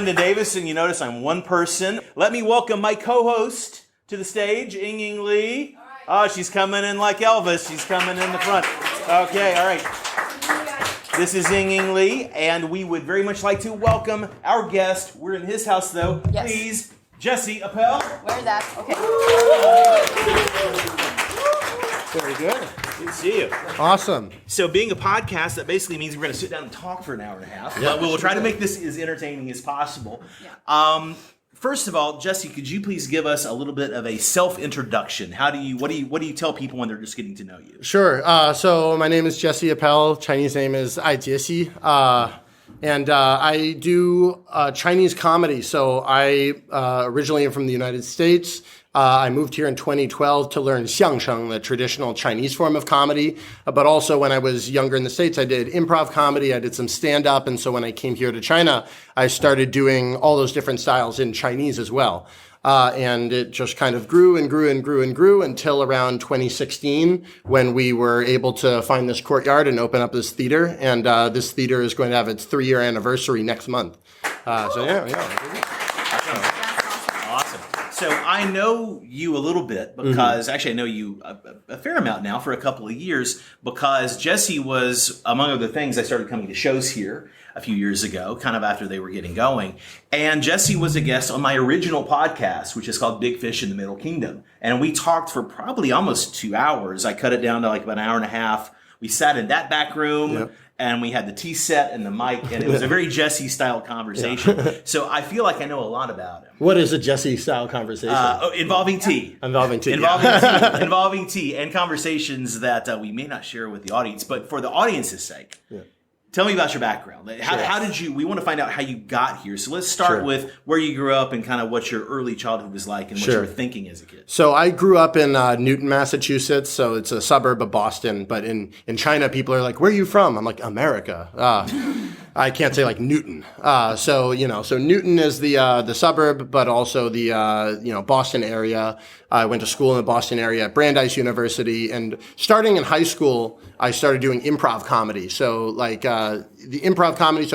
Brendan Davis, and you notice I'm one person. Let me welcome my co-host to the stage, Ying Lee. Oh, she's coming in like Elvis. She's coming in the front. Okay, all right. This is Ying Lee, and we would very much like to welcome our guest. We're in his house, though. Yes. Please, Jesse Appel. Where's that? Okay. Very good. Good to see you. Awesome. So being a podcast, that basically means we're going to sit down and talk for an hour and a half. But we will try to make this as entertaining as possible. Yeah. First of all, Jesse, could you please give us a little bit of a self-introduction? What do you tell people when they're just getting to know you? Sure. So my name is Jesse Appel. Chinese name is Ai Jesse. And I do Chinese comedy. So I originally am from the United States. I moved here in 2012 to learn xiangsheng, the traditional Chinese form of comedy. But also when I was younger in the States, I did improv comedy. I did some stand-up. And so when I came here to China, I started doing all those different styles in Chinese as well. And it just kind of grew and grew and grew and grew until around 2016 when we were able to find this courtyard and open up this theater. And this theater is going to have its 3-year anniversary next month. Awesome. So I know you a little bit because actually I know you a fair amount now for a couple of years because Jesse was, among other things, I started coming to shows here a few years ago, kind of after they were getting going. And Jesse was a guest on my original podcast, which is called Big Fish in the Middle Kingdom. And we talked for probably almost 2 hours. I cut it down to like about an hour and a half. We sat in that back room and we had the tea set and the mic, and it was a very Jesse-style conversation. So I feel like I know a lot about him. What is a Jesse-style conversation? Involving tea. Involving tea. Involving tea and conversations that we may not share with the audience, but for the audience's sake. Yeah. Tell me about your background. How did you, we want to find out how you got here. So let's start with where you grew up and kind of what your early childhood was like and what you were thinking as a kid. So I grew up in Newton, Massachusetts. So it's a suburb of Boston. But in China, people are like, where are you from? I'm like, America. I can't say like Newton. So Newton is the suburb, but also the, Boston area. I went to school in the Boston area at Brandeis University. And starting in high school, I started doing improv comedy. So the improv comedy,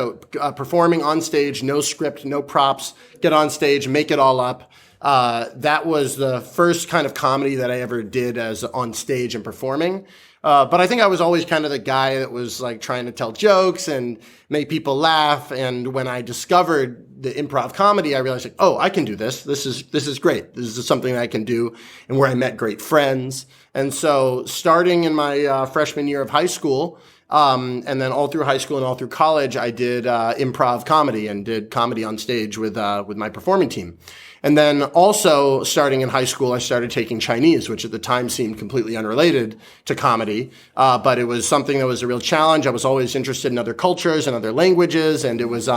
performing on stage, no script, no props, get on stage, make it all up. That was the first kind of comedy that I ever did as on stage and performing. But I think I was always kind of the guy that was like trying to tell jokes and make people laugh. And when I discovered the improv comedy, I realized like, oh, I can do this. This is great. This is something I can do, and where I met great friends. And so starting in my freshman year of high school, and then all through high school and all through college, I did improv comedy and did comedy on stage with my performing team. And then also starting in high school, I started taking Chinese, which at the time seemed completely unrelated to comedy. But it was something that was a real challenge. I was always interested in other cultures and other languages. And it was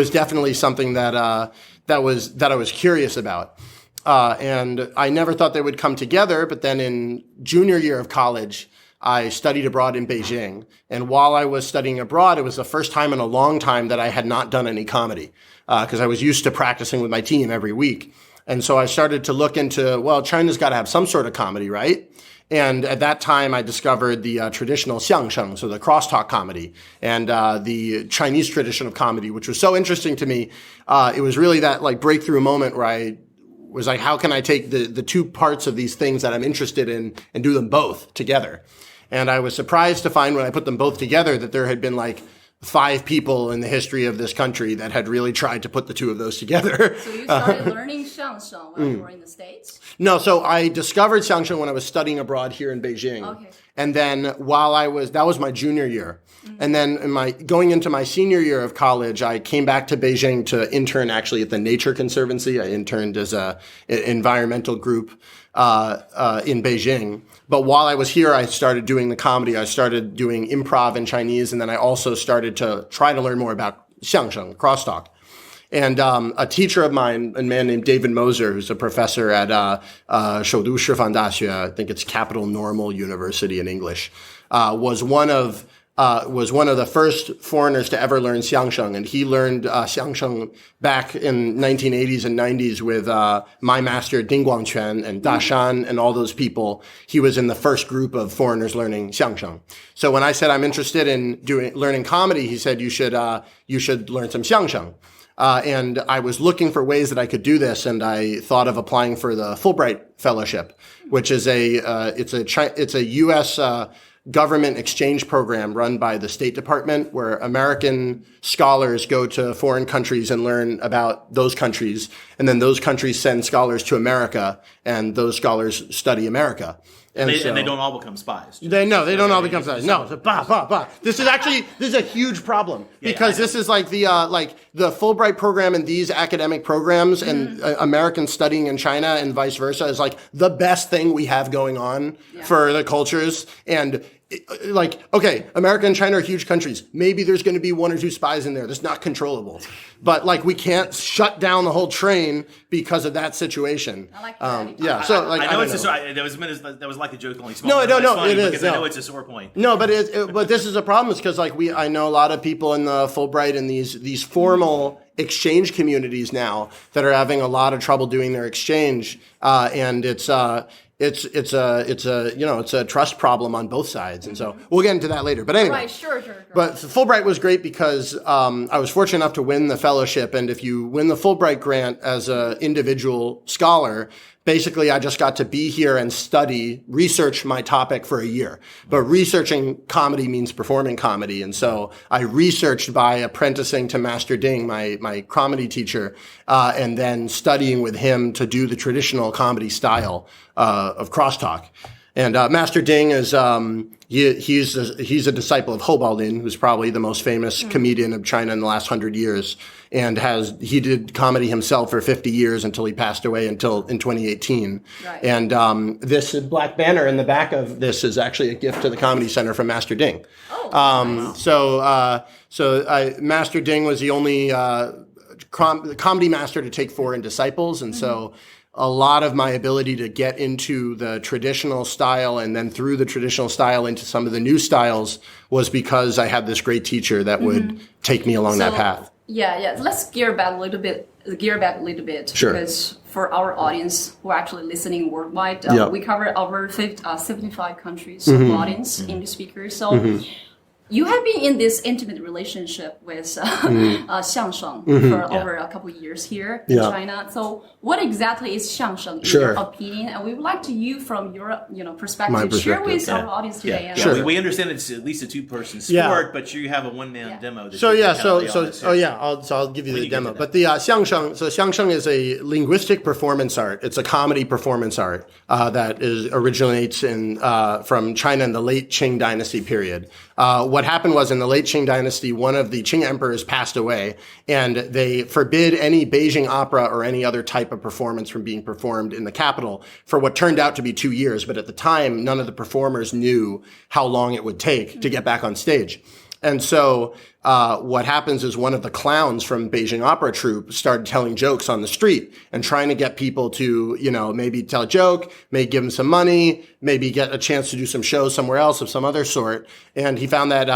definitely something that I was curious about. And I never thought they would come together. But then in junior year of college, I studied abroad in Beijing. And while I was studying abroad, it was the first time in a long time that I had not done any comedy, because I was used to practicing with my team every week. And so I started to look into, well, China's got to have some sort of comedy, right? And at that time, I discovered the traditional xiangsheng, so the crosstalk comedy, and the Chinese tradition of comedy, which was so interesting to me. It was really that like breakthrough moment where I was like, how can I take the two parts of these things that I'm interested in and do them both together? And I was surprised to find when I put them both together that there had been like 5 people in the history of this country that had really tried to put the two of those together. So you started learning xiangsheng when you were in the States? No, so I discovered xiangsheng when I was studying abroad here in Beijing. Okay. And then that was my junior year. And then going into my senior year of college, I came back to Beijing to intern actually at the Nature Conservancy. I interned as an environmental group in Beijing. But while I was here, I started doing the comedy. I started doing improv in Chinese, and then I also started to try to learn more about xiangsheng, crosstalk. And a teacher of mine, a man named David Moser, who's a professor at Shoudu Shifan Daxue, I think it's Capital Normal University in English, was one of the first foreigners to ever learn xiangsheng, and he learned xiangsheng back in 1980s and 90s with my master Ding Guangquan and Da Shan and all those people. He was in the first group of foreigners learning xiangsheng. So when I said I'm interested in learning comedy, he said you should learn some xiangsheng. And I was looking for ways that I could do this, and I thought of applying for the Fulbright Fellowship, which is it's a U.S. Government exchange program run by the State Department, where American scholars go to foreign countries and learn about those countries, and then those countries send scholars to America, and those scholars study America. And they don't all become spies. They don't all become spies. No, This is a huge problem because this is like the Fulbright program and these academic programs and Americans studying in China and vice versa is like the best thing we have going on for the cultures. And okay, America and China are huge countries. Maybe there's going to be 1 or 2 spies in there. That's not controllable. But we can't shut down the whole train because of that situation. I like that. I know that was like a joke, only small. No, it is. Because I know it's a sore point. No, but this is a problem, is because I know a lot of people in the Fulbright and these formal exchange communities now that are having a lot of trouble doing their exchange, and it's a trust problem on both sides, and so we'll get into that later. But anyway, right, sure. But Fulbright was great because I was fortunate enough to win the fellowship, and if you win the Fulbright grant as an individual scholar, basically I just got to be here and research my topic for a year. But researching comedy means performing comedy, and so I researched by apprenticing to Master Ding, my comedy teacher, and then studying with him to do the traditional comedy style of crosstalk. And Master Ding is he's a disciple of Hobaldin, who's probably the most famous comedian of China in the last 100 years, and he did comedy himself for 50 years until he passed away in 2018. Right. And this black banner in the back of this is actually a gift to the Comedy Center from Master Ding. Oh, nice. Master Ding was the only comedy master to take foreign disciples, and so a lot of my ability to get into the traditional style and then through the traditional style into some of the new styles was because I had this great teacher that would take me along that path. Yeah. Let's gear back a little bit. Sure. Because for our audience who are actually listening worldwide, we cover over 75 countries of audience, English speakers. So you have been in this intimate relationship with xiangsheng for over a couple of years here in China. So what exactly is xiangsheng in your opinion? And we would like you from your perspective, share with our audience today. Sure. We understand it's at least a 2-person sport, but you have a one-man demo. I'll give you the demo. But the xiangsheng is a linguistic performance art. It's a comedy performance art that originates from China in the late Qing dynasty period. What happened was in the late Qing dynasty, one of the Qing emperors passed away, and they forbid any Beijing opera or any other type of performance from being performed in the capital for what turned out to be 2 years. But at the time, none of the performers knew how long it would take to get back on stage. And so what happens is one of the clowns from Beijing Opera Troupe started telling jokes on the street and trying to get people to, maybe tell a joke, maybe give them some money, maybe get a chance to do some shows somewhere else of some other sort. And he found that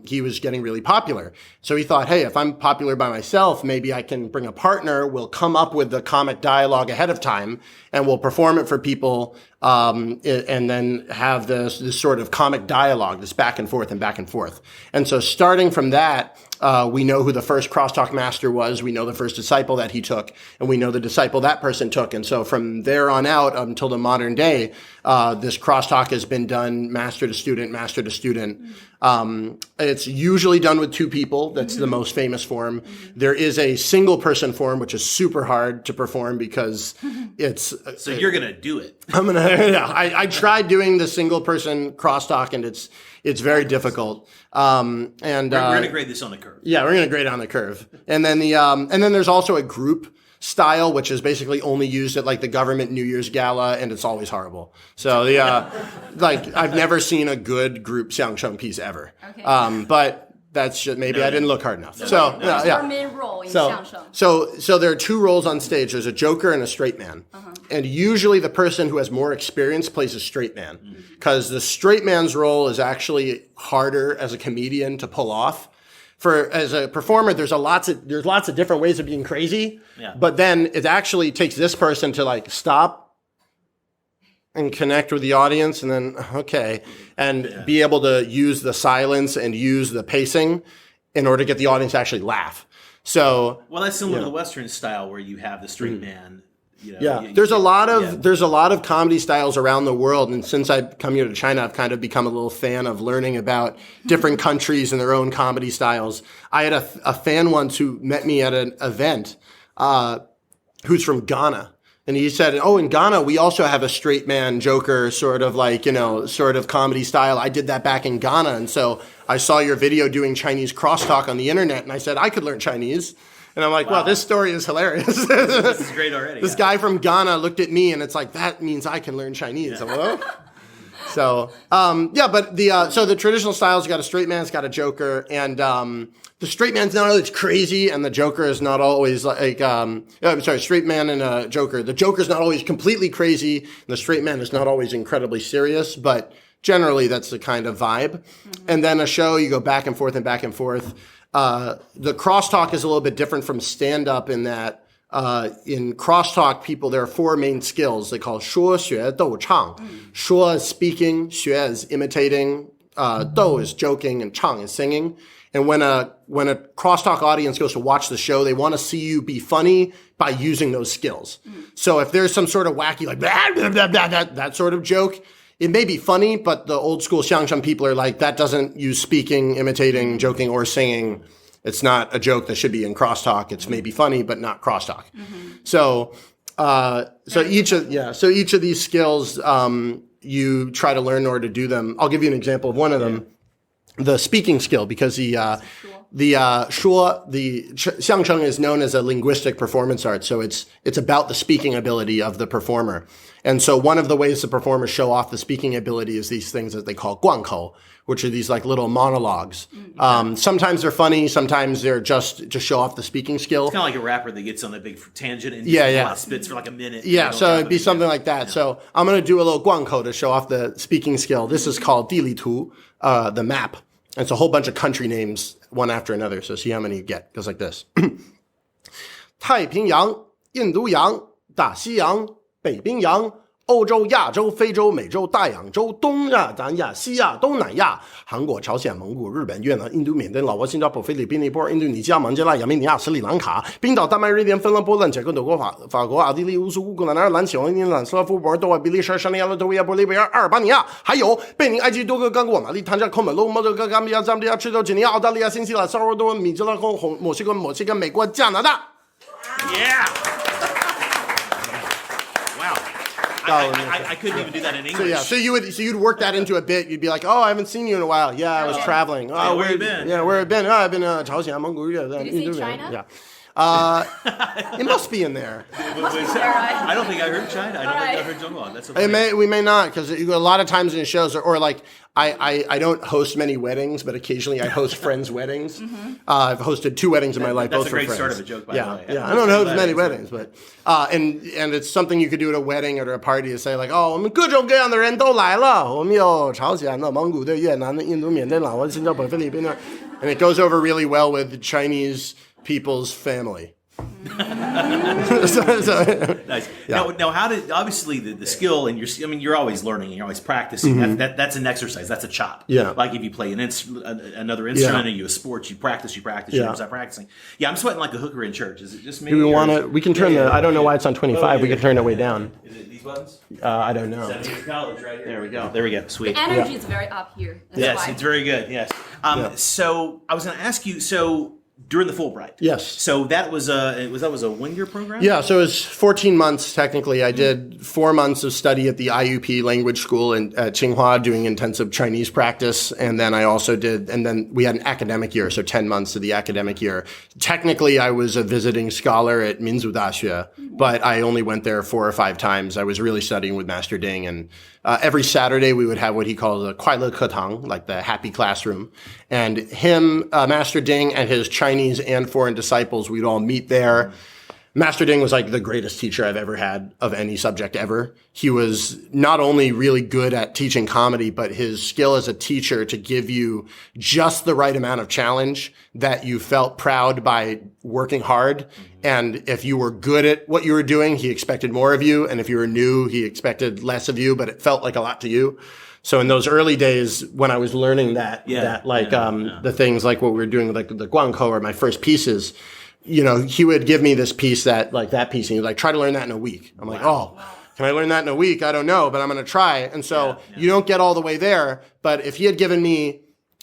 he was getting really popular. So he thought, hey, if I'm popular by myself, maybe I can bring a partner. We'll come up with the comic dialogue ahead of time and we'll perform it for people and then have this sort of comic dialogue, this back and forth and back and forth. And so starting from that, we know who the first crosstalk master was. We know the first disciple that he took, and we know the disciple that person took. And so from there on out until the modern day, this crosstalk has been done master to student, master to student. It's usually done with 2 people. That's the most famous form. There is a single person form, which is super hard to perform because So you're going to do it. I tried doing the single person crosstalk, and it's very difficult. We're going to grade this on the curve. Yeah, we're going to grade on the curve. And then then there's also a group style, which is basically only used at like the government New Year's gala, and it's always horrible. So I've never seen a good group xiangsheng piece ever. Okay. But that's just maybe I didn't look hard enough. Your main role in xiangsheng. So there are 2 roles on stage. There's a joker and a straight man. And usually the person who has more experience plays a straight man, because the straight man's role is actually harder as a comedian to pull off. As a performer, there's lots of different ways of being crazy, but then it actually takes this person to stop and connect with the audience, and then be able to use the silence and use the pacing in order to get the audience to actually laugh. So well, that's similar to the Western style where you have the straight man. There's a lot of comedy styles around the world, and since I've come here to China, I've kind of become a little fan of learning about different countries and their own comedy styles. I had a fan once who met me at an event, who's from Ghana. And he said, oh, in Ghana, we also have a straight man joker sort of comedy style. I did that back in Ghana. And so I saw your video doing Chinese crosstalk on the internet. And I said, I could learn Chinese. And I'm like, wow, this story is hilarious. This is great already. This guy from Ghana looked at me and it's like, that means I can learn Chinese. Hello? So, so the traditional style's got a straight man, it's got a joker, and the straight man's not always crazy, and the joker is not always straight man and a joker. The joker's not always completely crazy, and the straight man is not always incredibly serious, but generally that's the kind of vibe. Mm-hmm. And then a show, you go back and forth and back and forth. The crosstalk is a little bit different from stand-up in that in crosstalk people, there are four main skills. They call 说学逗唱. 说 is speaking, 学 is imitating, 逗 is joking, and 唱 is singing. And when a crosstalk audience goes to watch the show, they want to see you be funny by using those skills. So if there's some sort of wacky, like blah, blah, blah, blah, that sort of joke, it may be funny, but the old school Xiangsheng people are like, that doesn't use speaking, imitating, joking, or singing. It's not a joke that should be in crosstalk. It's maybe funny, but not crosstalk. Mm-hmm. So each of these skills, you try to learn in order to do them. I'll give you an example of one of them, the speaking skill, because the Xiangsheng is known as a linguistic performance art. So it's about the speaking ability of the performer. And so one of the ways the performers show off the speaking ability is these things that they call 贯口, which are these like little monologues. Sometimes they're funny, sometimes they're just to show off the speaking skill. It's kind of like a rapper that gets on a big tangent and spits for like a minute. Yeah, so it'd be something like that. Yeah. So I'm going to do a little 贯口 to show off the speaking skill. This is called 地理图, the map. And it's a whole bunch of country names, one after another. So see how many you get. It goes like this. 太平洋, 印度洋, 大西洋, 北冰洋, 欧洲、亚洲、非洲、美洲、大洋洲、东亚、南亚、西亚、东南亚、韩国、朝鲜、蒙古、日本、越南、印度、缅甸、老挝、新加坡、菲律宾、尼泊尔、印度尼西亚、孟加拉、亚美尼亚、斯里兰卡、冰岛、丹麦、瑞典、芬兰、波兰、捷克、德国、法国、奥地利、乌苏、乌克兰、爱尔兰、小英兰、斯拉夫、博尔多瓦、比利时、沙利亚、勒托维亚、玻利维亚、阿尔巴尼亚，还有贝宁、埃及、多哥、刚果、马利、坦加、科美洛、摩洛哥、冈比亚、赞比亚、赤道几内亚、澳大利亚、新西兰、萨尔瓦多、米兹拉、墨西哥、美国、加拿大。Yeah. Wow. I couldn't even do that in English. So you'd work that into a bit. You'd be like, oh, I haven't seen you in a while. Yeah, I was traveling. Oh, where you been? Yeah, where have you been? Oh, I've been Chaoxian, Mongolia. Did you say China? Yeah. It must be in there. I don't think I heard China. I don't think I heard Zhonghua. That's okay. We may not, because a lot of times in shows, or like I don't host many weddings, but occasionally I host friends' weddings. I've hosted 2 weddings in my life, both for friends. That's a great start of a joke, by the way. Yeah, I don't host many weddings, but and it's something you could do at a wedding or at a party to say like, oh, 我们各种各样的人都来了，我们有朝鲜的、蒙古的、越南的、印度、缅甸、老挝、新加坡、菲律宾的, and it goes over really well with Chinese people's family. Nice. Yeah. Now, how did obviously the skill and you're always learning and you're always practicing. Mm-hmm. That's an exercise. That's a chop. Yeah. Like if you play another instrument or you a sport, you practice. You start practicing. Yeah, I'm sweating like a hooker in church. Is it just me? Do we want to? We can turn I don't know why it's on 25. We can turn it way down. Is it these buttons? I don't know. College right here. There we go. Sweet. The energy is very up here. That's why. It's very good. Yes. So I was going to ask you. So during the Fulbright. Yes. So that was a 1-year program? Yeah, so it was 14 months technically. I did 4 months of study at the IUP language school at Tsinghua doing intensive Chinese practice, and then then we had an academic year, so 10 months of the academic year. Technically, I was a visiting scholar at Minzu Daxue, but I only went there 4 or 5 times. I was really studying with Master Ding, and every Saturday we would have what he calls a 快乐课堂, like the happy classroom. And him, Master Ding, and his Chinese and foreign disciples, we'd all meet there. Master Ding was like the greatest teacher I've ever had of any subject ever. He was not only really good at teaching comedy, but his skill as a teacher to give you just the right amount of challenge that you felt proud by working hard. Mm-hmm. And if you were good at what you were doing, he expected more of you. And if you were new, he expected less of you, but it felt like a lot to you. So in those early days when I was learning the things like what we were doing with like the guanko or my first pieces, he would give me this piece that piece, and he'd like, try to learn that in a week. I'm like, oh, can I learn that in a week? I don't know, but I'm going to try. And so you don't get all the way there. But if he had given me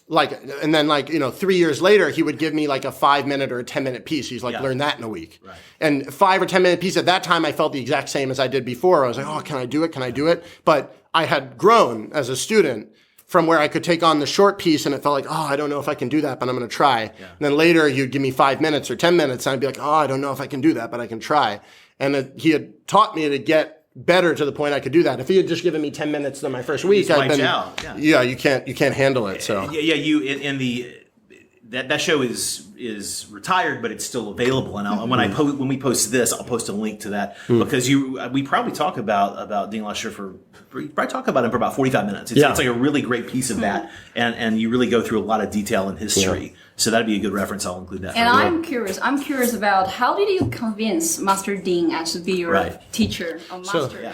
and then 3 years later, he would give me like a 5-minute or a 10-minute piece. He's like, learn that in a week. Right. And 5 or 10-minute piece at that time, I felt the exact same as I did before. I was like, oh, can I do it? Can I do it? But I had grown as a student from where I could take on the short piece, and it felt like, oh, I don't know if I can do that, but I'm going to try. Yeah. And then later you'd give me 5 minutes or 10 minutes, and I'd be like, oh, I don't know if I can do that, but I can try. And he had taught me to get better to the point I could do that. If he had just given me 10 minutes in my first week, I'd been, you can't handle it. So that show is retired, but it's still available. And when we post this, I'll post a link to that because we probably talk about Dean Lesher we probably talk about him for about 45 minutes. It's like a really great piece of that, and you really go through a lot of detail in history. Yeah. So that'd be a good reference. I'll include that. And I'm curious about how did you convince Master Dean to be your teacher or master?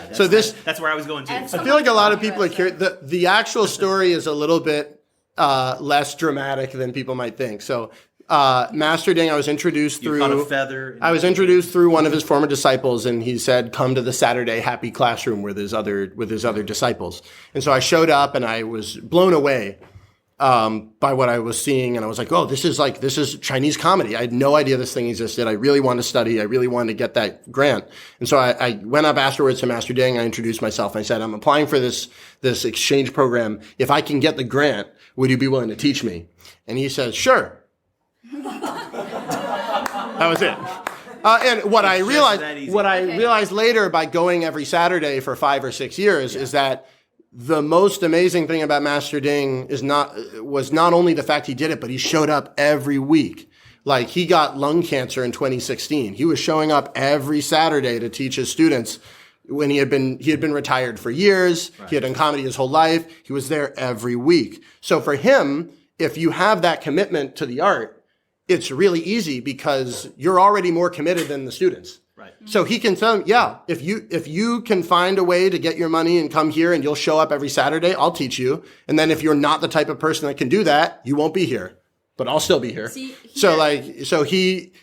That's where I was going to. I feel like a lot of people are curious. The actual story is a little bit less dramatic than people might think. So Master Ding, I was introduced through one of his former disciples, and he said, "Come to the Saturday Happy Classroom with his other disciples." And so I showed up, and I was blown away by what I was seeing, and I was like, "Oh, this is Chinese comedy." I had no idea this thing existed. I really wanted to study. I really wanted to get that grant, and so I went up afterwards to Master Ding. I introduced myself, and I said, "I'm applying for this exchange program. If I can get the grant, would you be willing to teach me?" And he says, "Sure." That was it. And what I realized later by going every Saturday for 5 or 6 years is that the most amazing thing about Master Ding was not only the fact he did it, but he showed up every week. Like, he got lung cancer in 2016. He was showing up every Saturday to teach his students when he had been retired for years. Right. He had done comedy his whole life. He was there every week. So for him, if you have that commitment to the art, it's really easy because you're already more committed than the students. Right. So he can tell them, if you can find a way to get your money and come here and you'll show up every Saturday, I'll teach you. And then if you're not the type of person that can do that, you won't be here. But I'll still be here.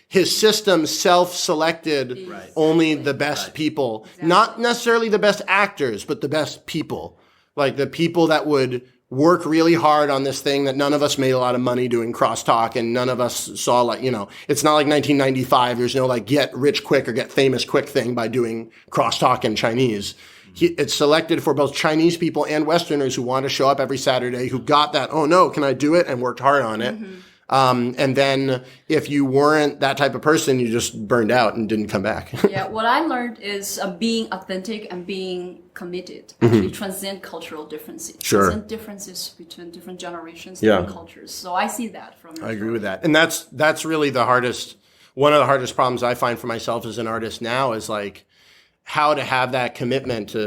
His system self-selected only the best people, exactly. Not necessarily the best actors, but the best people, like the people that would work really hard on this thing that none of us made a lot of money doing crosstalk, and none of us saw it's not like 1995. There's no get rich quick or get famous quick thing by doing crosstalk in Chinese. It's selected for both Chinese people and Westerners who want to show up every Saturday, who got that, oh no, can I do it? And worked hard on it. Mm-hmm. And then if you weren't that type of person, you just burned out and didn't come back. Yeah, what I learned is being authentic and being committed actually transcend cultural differences. Sure. Transcend differences between different generations, different cultures. So I see that from your I agree with that. And that's really one of the hardest problems I find for myself as an artist now is how to have that commitment to,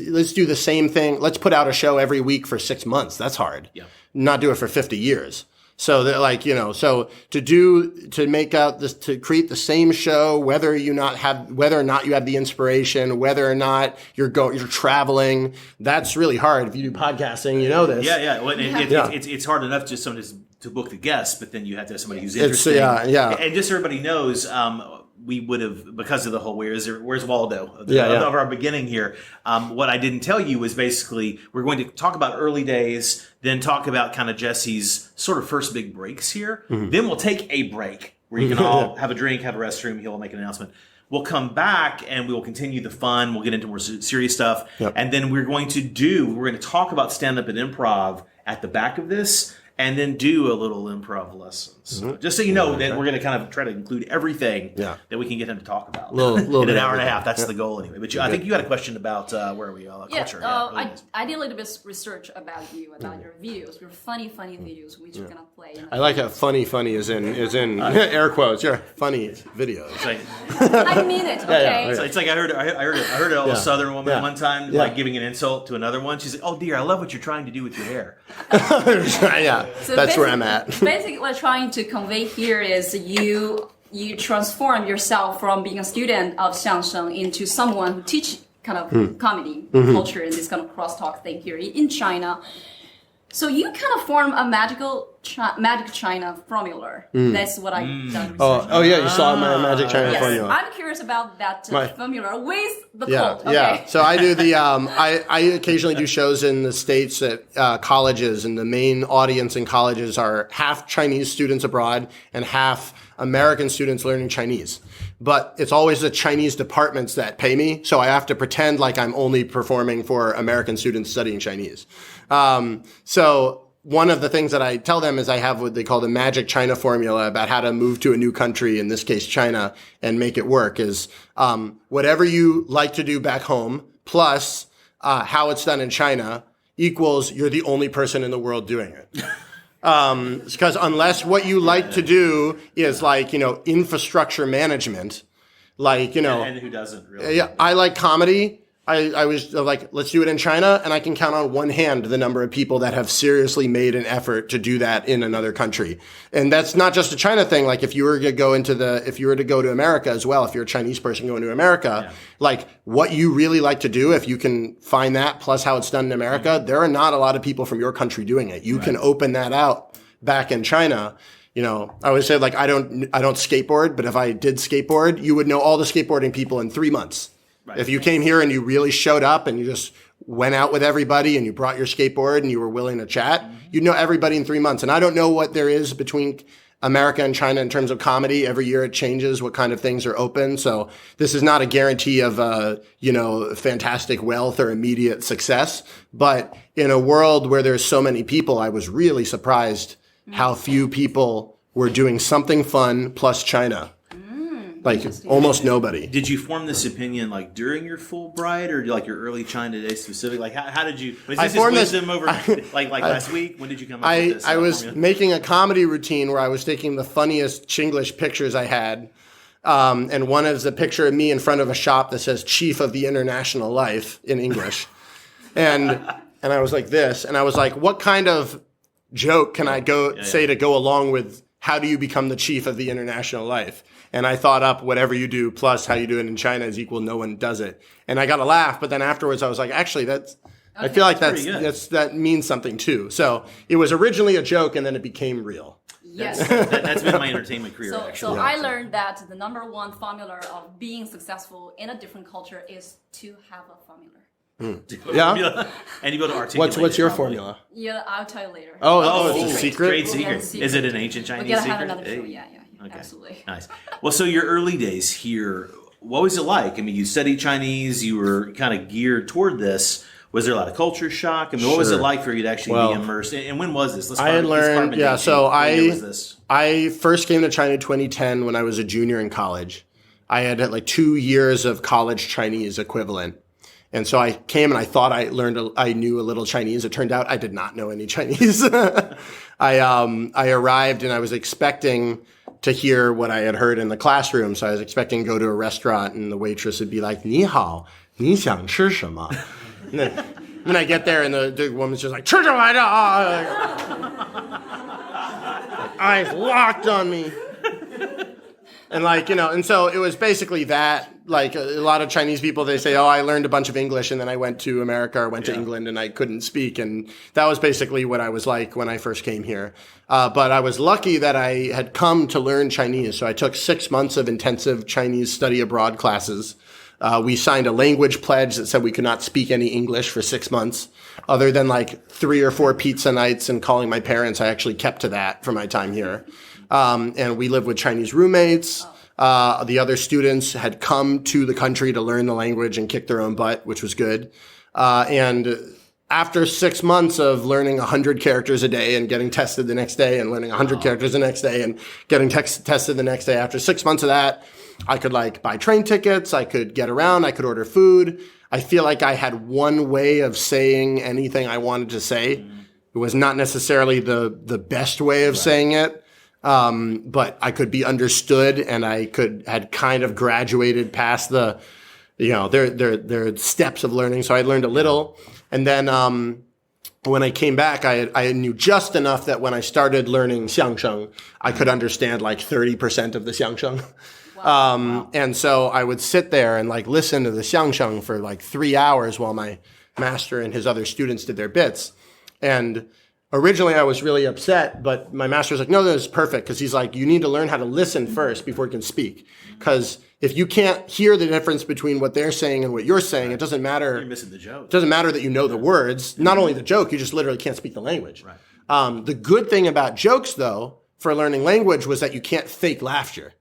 let's do the same thing. Let's put out a show every week for 6 months. That's hard. Yeah. Not do it for 50 years. So that to create the same show, whether or not you have the inspiration, whether or not you're traveling, that's really hard. If you do podcasting, you know this. Yeah. Well, it's hard enough just to book the guests, but then you have to have somebody who's interested. And just so everybody knows, we would have, because of the whole where's Waldo of our beginning here. What I didn't tell you was basically we're going to talk about early days, then talk about kind of Jesse's sort of first big breaks here. Mm-hmm. Then we'll take a break where you can all have a drink, have a restroom. He'll make an announcement. We'll come back and we will continue the fun. We'll get into more serious stuff. Yep. And then we're going to talk about stand-up and improv at the back of this, and then do a little improv lesson. So just so you know that we're going to kind of try to include everything that we can get him to talk about in an hour and a half. That's the goal anyway. But I think you had a question about where are we culture. I did a little bit of research about you, about your videos, your funny videos, which you're going to play. I like how funny is in air quotes. Yeah, funny videos. I mean it. Okay. It's like I heard a Southern woman one time giving an insult to another one. She's like, "Oh dear, I love what you're trying to do with your hair." So that's where I'm at. Basically, what I'm trying to convey here is you transform yourself from being a student of xiangsheng into someone who teach kind of comedy culture and this kind of crosstalk thing here in China. So you kind of form a Magic China formula. That's what I done research. Oh yeah, you saw my Magic China Yes, formula. I'm curious about that formula with the cult. Okay. Yeah. So I do the I occasionally do shows in the States at colleges, and the main audience in colleges are half Chinese students abroad and half American students learning Chinese. But it's always the Chinese departments that pay me, so I have to pretend like I'm only performing for American students studying Chinese. So one of the things that I tell them is I have what they call the Magic China formula about how to move to a new country, in this case China, and make it work is whatever you like to do back home plus how it's done in China equals you're the only person in the world doing it. Because unless what you like to do is like, infrastructure management, like, And who doesn't really? Yeah, I like comedy. I was like, let's do it in China, and I can count on one hand the number of people that have seriously made an effort to do that in another country. And that's not just a China thing. Like if you were to go to America as well, if you're a Chinese person going to America, like what you really like to do, if you can find that plus how it's done in America, there are not a lot of people from your country doing it. You can open that out back in China. I always say like, I don't skateboard, but if I did skateboard, you would know all the skateboarding people in 3 months. Right. If you came here and you really showed up and you just went out with everybody and you brought your skateboard and you were willing to chat, you'd know everybody in 3 months. And I don't know what there is between America and China in terms of comedy. Every year it changes what kind of things are open. So this is not a guarantee of, fantastic wealth or immediate success. But in a world where there's so many people, I was really surprised how few people were doing something fun plus China. Like almost nobody. Did you form this opinion like during your Fulbright or like your early China Day specific? Like how did you? Was this wisdom over like last week? When did you come up with this? I was making a comedy routine where I was taking the funniest Chinglish pictures I had, and one is a picture of me in front of a shop that says "Chief of the International Life" in English, and I was like this, and I was like, what kind of joke can I say to go along with? How do you become the chief of the international life? And I thought up whatever you do plus how you do it in China is equal no one does it. And I got a laugh, but then afterwards I was like, actually, I feel like that means something too. So it was originally a joke and then it became real. Yes. That's been my entertainment career, so, actually. So I learned that the number one formula of being successful in a different culture is to have a formula. Yeah. And you go to articulate. What's your formula? Yeah, I'll tell you later. Oh, it's a secret? Trade secret. Is it an ancient Chinese secret? secret? Have another show. Yeah, okay. Absolutely. Nice. Well, so your early days here, what was it like? I mean, you studied Chinese, you were kind of geared toward this. Was there a lot of culture shock? I mean, what was it like for you to actually be immersed? And when was this? I first came to China in 2010 when I was a junior in college. I had like 2 years of college Chinese equivalent. And so I came and I thought I knew a little Chinese. It turned out I did not know any Chinese. I arrived and I was expecting to hear what I had heard in the classroom. So I was expecting to go to a restaurant and the waitress would be like, 你好,你想吃什么? And then I get there and the woman's just like, 吃什么的? Eyes locked on me. And and so it was basically that, like a lot of Chinese people, they say, oh, I learned a bunch of English and then I went to America or went to England and I couldn't speak. And that was basically what I was like when I first came here. But I was lucky that I had come to learn Chinese. So I took 6 months of intensive Chinese study abroad classes. We signed a language pledge that said we could not speak any English for 6 months. Other than like 3 or 4 pizza nights and calling my parents, I actually kept to that for my time here. And we lived with Chinese roommates. The other students had come to the country to learn the language and kick their own butt, which was good. And after 6 months of learning 100 characters a day and getting tested the next day and learning 100 characters the next day and getting tested the next day, after 6 months of that, I could like buy train tickets. I could get around. I could order food. I feel like I had one way of saying anything I wanted to say. It was not necessarily the best way of saying it. But I could be understood and I had kind of graduated past the, their steps of learning. So I learned a little. And then, when I came back, I knew just enough that when I started learning xiangsheng, I could understand like 30% of the xiangsheng. Wow. And so I would sit there and like listen to the xiangsheng for like 3 hours while my master and his other students did their bits. And originally I was really upset, but my master was like, no, this is perfect. Because he's like, you need to learn how to listen first before you can speak. Because if you can't hear the difference between what they're saying and what you're saying, it doesn't matter. You're missing the joke. It doesn't matter that you know the words. Not only the joke, you just literally can't speak the language. Right. The good thing about jokes, though, for learning language was that you can't fake laughter.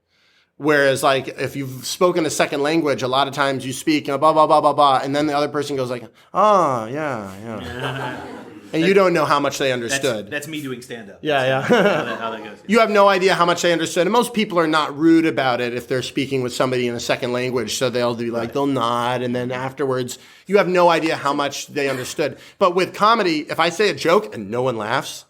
Whereas, like, if you've spoken a second language, a lot of times you speak, blah, blah, blah, blah, blah, and then the other person goes like, oh, yeah. And you don't know how much they understood. That's me doing stand-up. Yeah. How that goes. You have no idea how much they understood. And most people are not rude about it if they're speaking with somebody in a second language. So they'll be like, they'll nod. And then afterwards, you have no idea how much they understood. But with comedy, if I say a joke and no one laughs,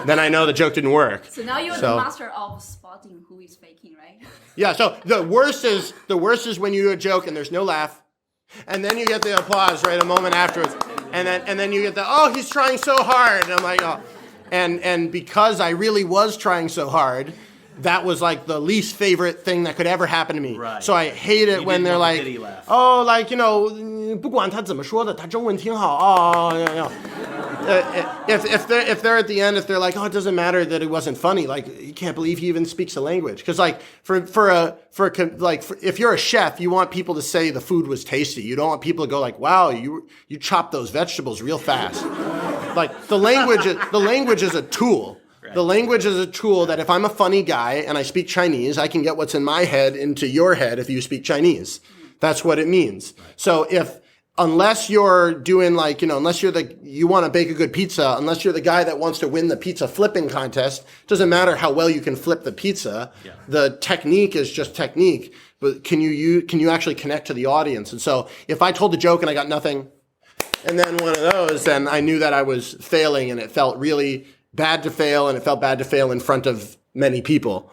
then I know the joke didn't work. So now you're the master of spotting who is faking, right? Yeah, so the worst is when you do a joke and there's no laugh. And then you get the applause right a moment afterwards. And then you get the, oh, he's trying so hard. And I'm like, oh. And because I really was trying so hard, that was like the least favorite thing that could ever happen to me. Right. So I hate it when they're like, oh, like, 不管他怎么说的，他中文挺好. Oh. If they're at the end, if they're like, oh, it doesn't matter that it wasn't funny, like, you can't believe he even speaks the language. Because like if you're a chef, you want people to say the food was tasty. You don't want people to go like, wow, you chopped those vegetables real fast. Like the language is a tool. The language is a tool that if I'm a funny guy and I speak Chinese, I can get what's in my head into your head if you speak Chinese. That's what it means. So unless you're doing like, unless you want to bake a good pizza, unless you're the guy that wants to win the pizza flipping contest, it doesn't matter how well you can flip the pizza. Yeah. The technique is just technique, but can you actually connect to the audience? And so if I told a joke and I got nothing, and then one of those, then I knew that I was failing, and it felt really bad to fail, and it felt bad to fail in front of many people.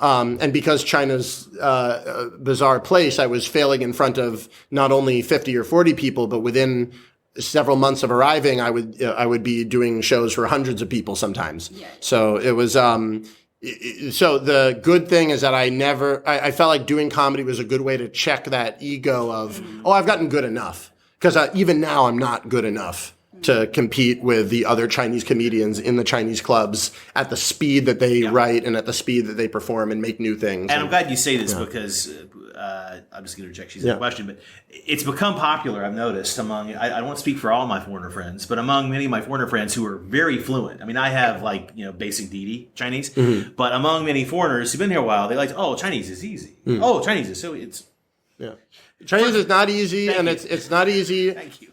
And because China's a bizarre place, I was failing in front of not only 50 or 40 people, but within several months of arriving, I would be doing shows for hundreds of people sometimes. Yeah. So it was, so the good thing is that I felt like doing comedy was a good way to check that ego of, oh, I've gotten good enough. Because even now I'm not good enough to compete with the other Chinese comedians in the Chinese clubs at the speed that they write and at the speed that they perform and make new things. And I'm glad you say this because I'm just going to reject She's question, but it's become popular, I've noticed, among, I don't want to speak for all my foreigner friends, but among many of my foreigner friends who are very fluent. I mean, I have basic DD Chinese, but among many foreigners who've been here a while, they like, oh, Chinese is easy. Oh, Chinese is so it's... Yeah. Chinese is not easy, and it's not easy. Thank you.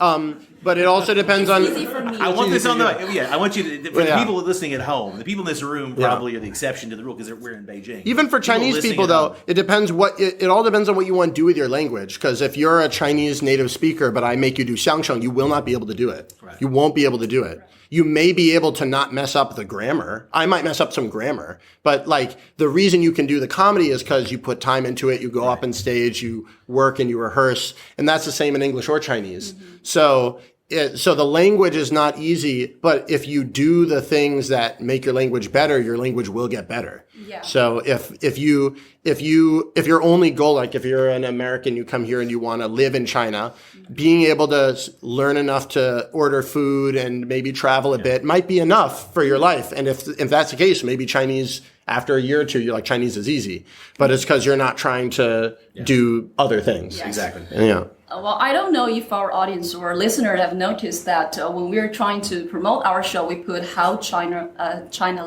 But it also depends on. Easy for me. I want this on the. I want you to. For the people listening at home, the people in this room probably are the exception to the rule because we're in Beijing. Even for Chinese people, though, it depends it all depends on what you want to do with your language. Because if you're a Chinese native speaker, but I make you do xiangsheng, you will not be able to do it. Right. You won't be able to do it. Right. You may be able to not mess up the grammar. I might mess up some grammar, but like the reason you can do the comedy is because you put time into it. You go up on stage, you work and you rehearse, and that's the same in English or Chinese. So the language is not easy, but if you do the things that make your language better, your language will get better. Yeah. So if your only goal, like if you're an American, you come here and you want to live in China, being able to learn enough to order food and maybe travel a bit might be enough for your life. And if that's the case, maybe Chinese, after a year or two, you're like, Chinese is easy. But it's because you're not trying to do other things. Yes. Exactly. Yeah. Well, I don't know if our audience or listeners have noticed that when we're trying to promote our show, we put how China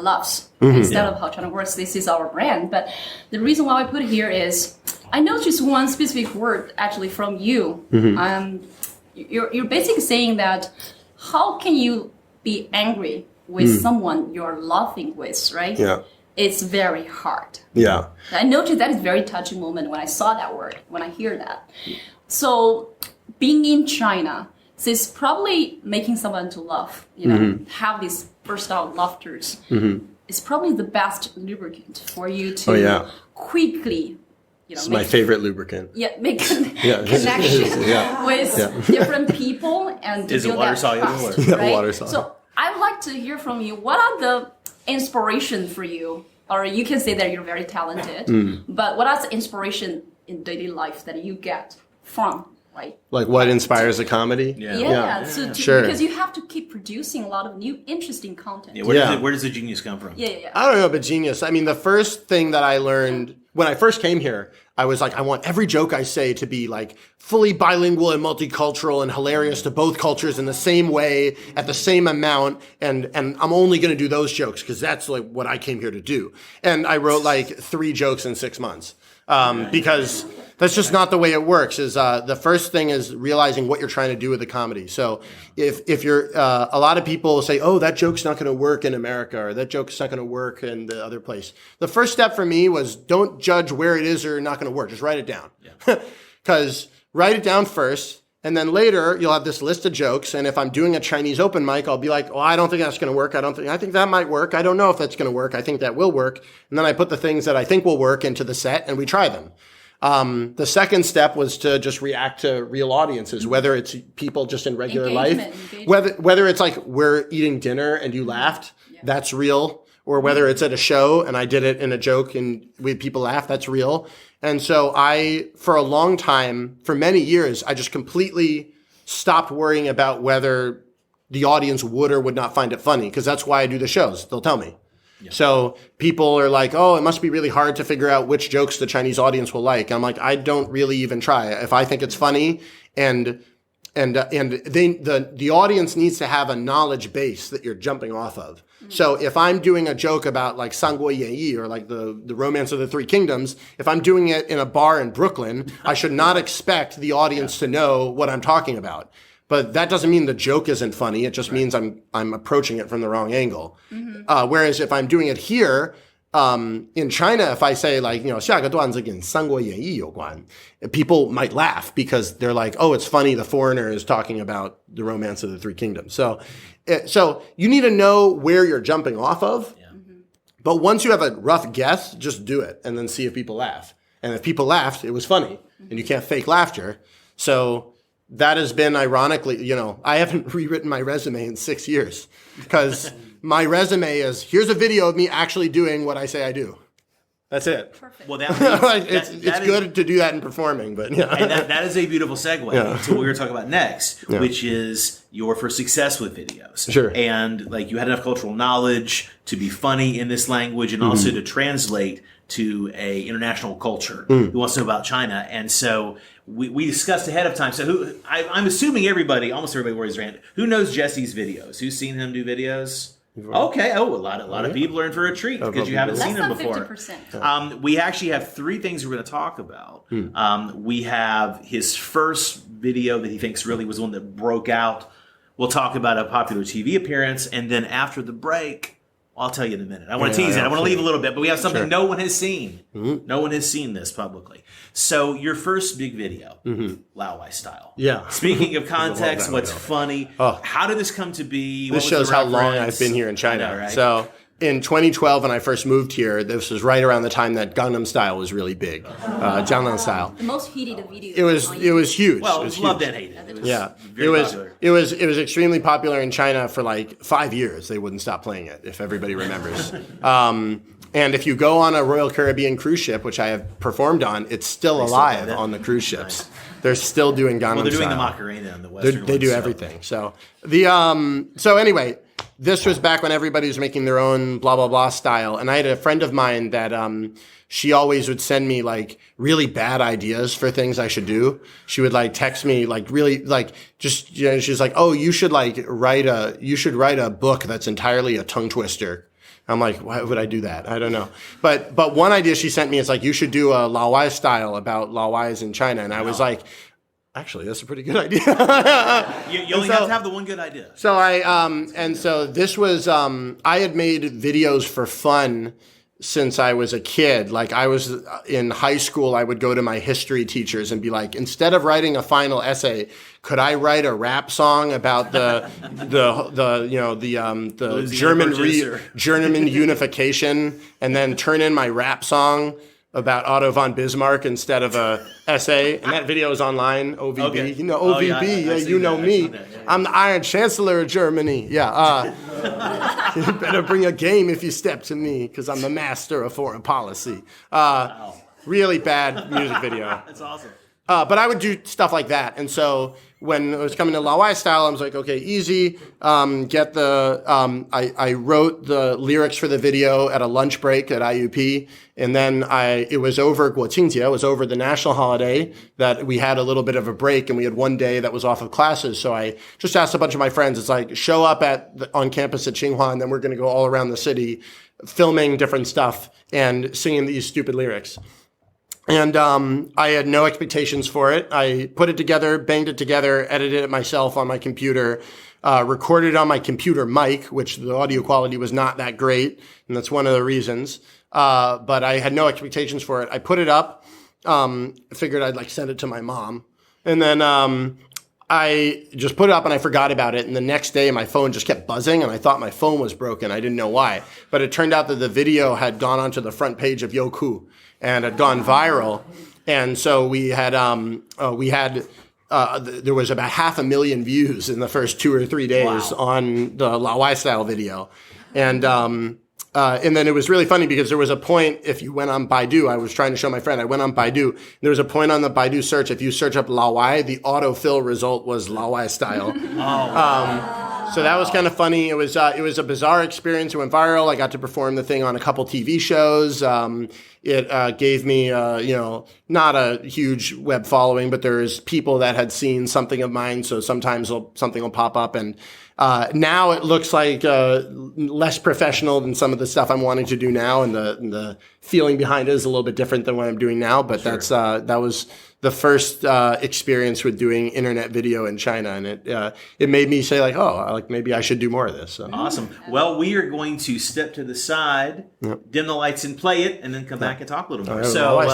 loves instead of how China works. This is our brand. But the reason why I put it here is I noticed one specific word actually from you. You're basically saying that how can you be angry with someone you're laughing with, right? Yeah. It's very hard. Yeah. I noticed that is a very touching moment when I saw that word, when I hear that. So being in China, so it's probably making someone to laugh, have these burst out laughters. It's probably the best lubricant for you to quickly, it's my favorite lubricant. Yeah, make connection with different people and is it water soluble? Right? Water soluble. So I would like to hear from you. What are the inspiration for you? Or you can say that you're very talented, but what are the inspiration in daily life that you get from right? Like what inspires a comedy? Yeah. So Sure. Because you have to keep producing a lot of new, interesting content. Yeah, where does the genius come from? Yeah. I don't know, but genius. I mean, the first thing that I learned when I first came here, I was like, I want every joke I say to be like fully bilingual and multicultural and hilarious to both cultures in the same way, at the same amount. And I'm only going to do those jokes because that's like what I came here to do. And I wrote like 3 jokes in 6 months because that's just not the way it works. Is the first thing is realizing what you're trying to do with the comedy. So if you're a lot of people say, oh, that joke's not going to work in America, or that joke's not going to work in the other place. The first step for me was don't judge where it is or not going to work. Just write it down. Because write it down first, and then later you'll have this list of jokes. And if I'm doing a Chinese open mic, I'll be like, oh, I don't think that's going to work. I think that might work. I don't know if that's going to work. I think that will work. And then I put the things that I think will work into the set, and we try them. The second step was to just react to real audiences, whether it's people just in regular life, whether it's like we're eating dinner and you laughed, that's real, or whether it's at a show and I did it in a joke and people laugh, that's real. And so for a long time, for many years, I just completely stopped worrying about whether the audience would or would not find it funny, because that's why I do the shows. They'll tell me. Yeah. So people are like, oh, it must be really hard to figure out which jokes the Chinese audience will like. I'm like, I don't really even try. If I think it's funny and the audience needs to have a knowledge base that you're jumping off of. Mm-hmm. So if I'm doing a joke about like 三国演义 or like the Romance of the Three Kingdoms, if I'm doing it in a bar in Brooklyn, I should not expect the audience to know what I'm talking about. But that doesn't mean the joke isn't funny. It just means I'm approaching it from the wrong angle. Mm-hmm. Whereas if I'm doing it here, in China, if I say like, 下个段子跟三国演义有关, people might laugh because they're like, oh, it's funny. The foreigner is talking about the Romance of the Three Kingdoms. So you need to know where you're jumping off of. Yeah. Mm-hmm. But once you have a rough guess, just do it and then see if people laugh. And if people laughed, it was funny, and you can't fake laughter. So that has been, ironically, I haven't rewritten my resume in 6 years because my resume is, here's a video of me actually doing what I say I do. That's it. Perfect. Well, it's good to do that in performing, but yeah. And that is a beautiful segue to what we're going to talk about next, which is your first success with videos. Sure. And like you had enough cultural knowledge to be funny in this language and also to translate to a international culture who wants to know about China. And so we discussed ahead of time. So I'm assuming almost everybody raised their hand. Who knows Jesse's videos? Who's seen him do videos? Okay. Oh, a lot of people are in for a treat because you haven't seen him before. 50%. We actually have 3 things we're going to talk about. We have his first video that he thinks really was the one that broke out. We'll talk about a popular TV appearance, and then after the break, I'll tell you in a minute. I want to tease it. I want to leave a little bit, but we have something no one has seen. Mm-hmm. No one has seen this publicly. So your first big video, Lao Wai style. Yeah. Speaking of context, what's funny? How did this come to be? This shows how long I've been here in China. Know, right? So in 2012, when I first moved here, this was right around the time that Gangnam Style was really big. Gangnam Style. The most heated video. It was huge. Well, it was loved huge. and hated. It was extremely popular in China for like 5 years. They wouldn't stop playing it, if everybody remembers. And if you go on a Royal Caribbean cruise ship, which I have performed on, it's still alive on the cruise ships. Nice. They're still doing Gangnam Style. Well, they're doing the Macarena on the Western They do everything. So anyway, this was back when everybody was making their own blah, blah, blah style. And I had a friend of mine that she always would send me like really bad ideas for things I should do. She would like text me like really like just, she's like, oh, you should write a book that's entirely a tongue twister. I'm like, why would I do that? I don't know. But one idea she sent me is like, you should do a Lao Wai style about Lao Wais in China. And I was like, actually, that's a pretty good idea. You only have to have the one good idea. So so this was, I had made videos for fun since I was a kid. Like I was in high school, I would go to my history teachers and be like, instead of writing a final essay, could I write a rap song about the German unification, and then turn in my rap song about Otto von Bismarck instead of a essay? And that video is online, OVB. Okay. You know OVB, you know me. I'm the Iron Chancellor of Germany. Yeah. You better bring a game if you step to me, because I'm the master of foreign policy. Really bad music video. That's awesome. But I would do stuff like that. And so when it was coming to Lao Wai style, I was like, okay, easy. I wrote the lyrics for the video at a lunch break at IUP. And then it was over Guoqingjie. It was over the national holiday that we had a little bit of a break, and we had one day that was off of classes. So I just asked a bunch of my friends, it's like, show up on campus at Tsinghua, and then we're going to go all around the city filming different stuff and singing these stupid lyrics. And I had no expectations for it. I put it together, banged it together, edited it myself on my computer, recorded it on my computer mic, which the audio quality was not that great, and that's one of the reasons. But I had no expectations for it. I put it up, figured I'd like send it to my mom. And then I just put it up and I forgot about it. And the next day my phone just kept buzzing and I thought my phone was broken. I didn't know why. But it turned out that the video had gone onto the front page of Youku and had gone viral. And so we had there was about 500,000 views in the first 2 or 3 days on the Lao Wai style video. And then it was really funny because there was a point, if you went on Baidu, I was trying to show my friend, I went on Baidu, there was a point on the Baidu search, if you search up Lao Wai, the autofill result was Lao Wai style. So that was kind of funny. It was a bizarre experience. It went viral. I got to perform the thing on a couple TV shows. It gave me, not a huge web following, but there's people that had seen something of mine. So sometimes something will pop up. And now it looks like less professional than some of the stuff I'm wanting to do now. And the feeling behind it is a little bit different than what I'm doing now. But sure. That was the first experience with doing internet video in China, and it made me say maybe I should do more of this. So. Awesome. Well, we are going to step to the side, dim the lights, and play it, and then come back and talk a little more. So we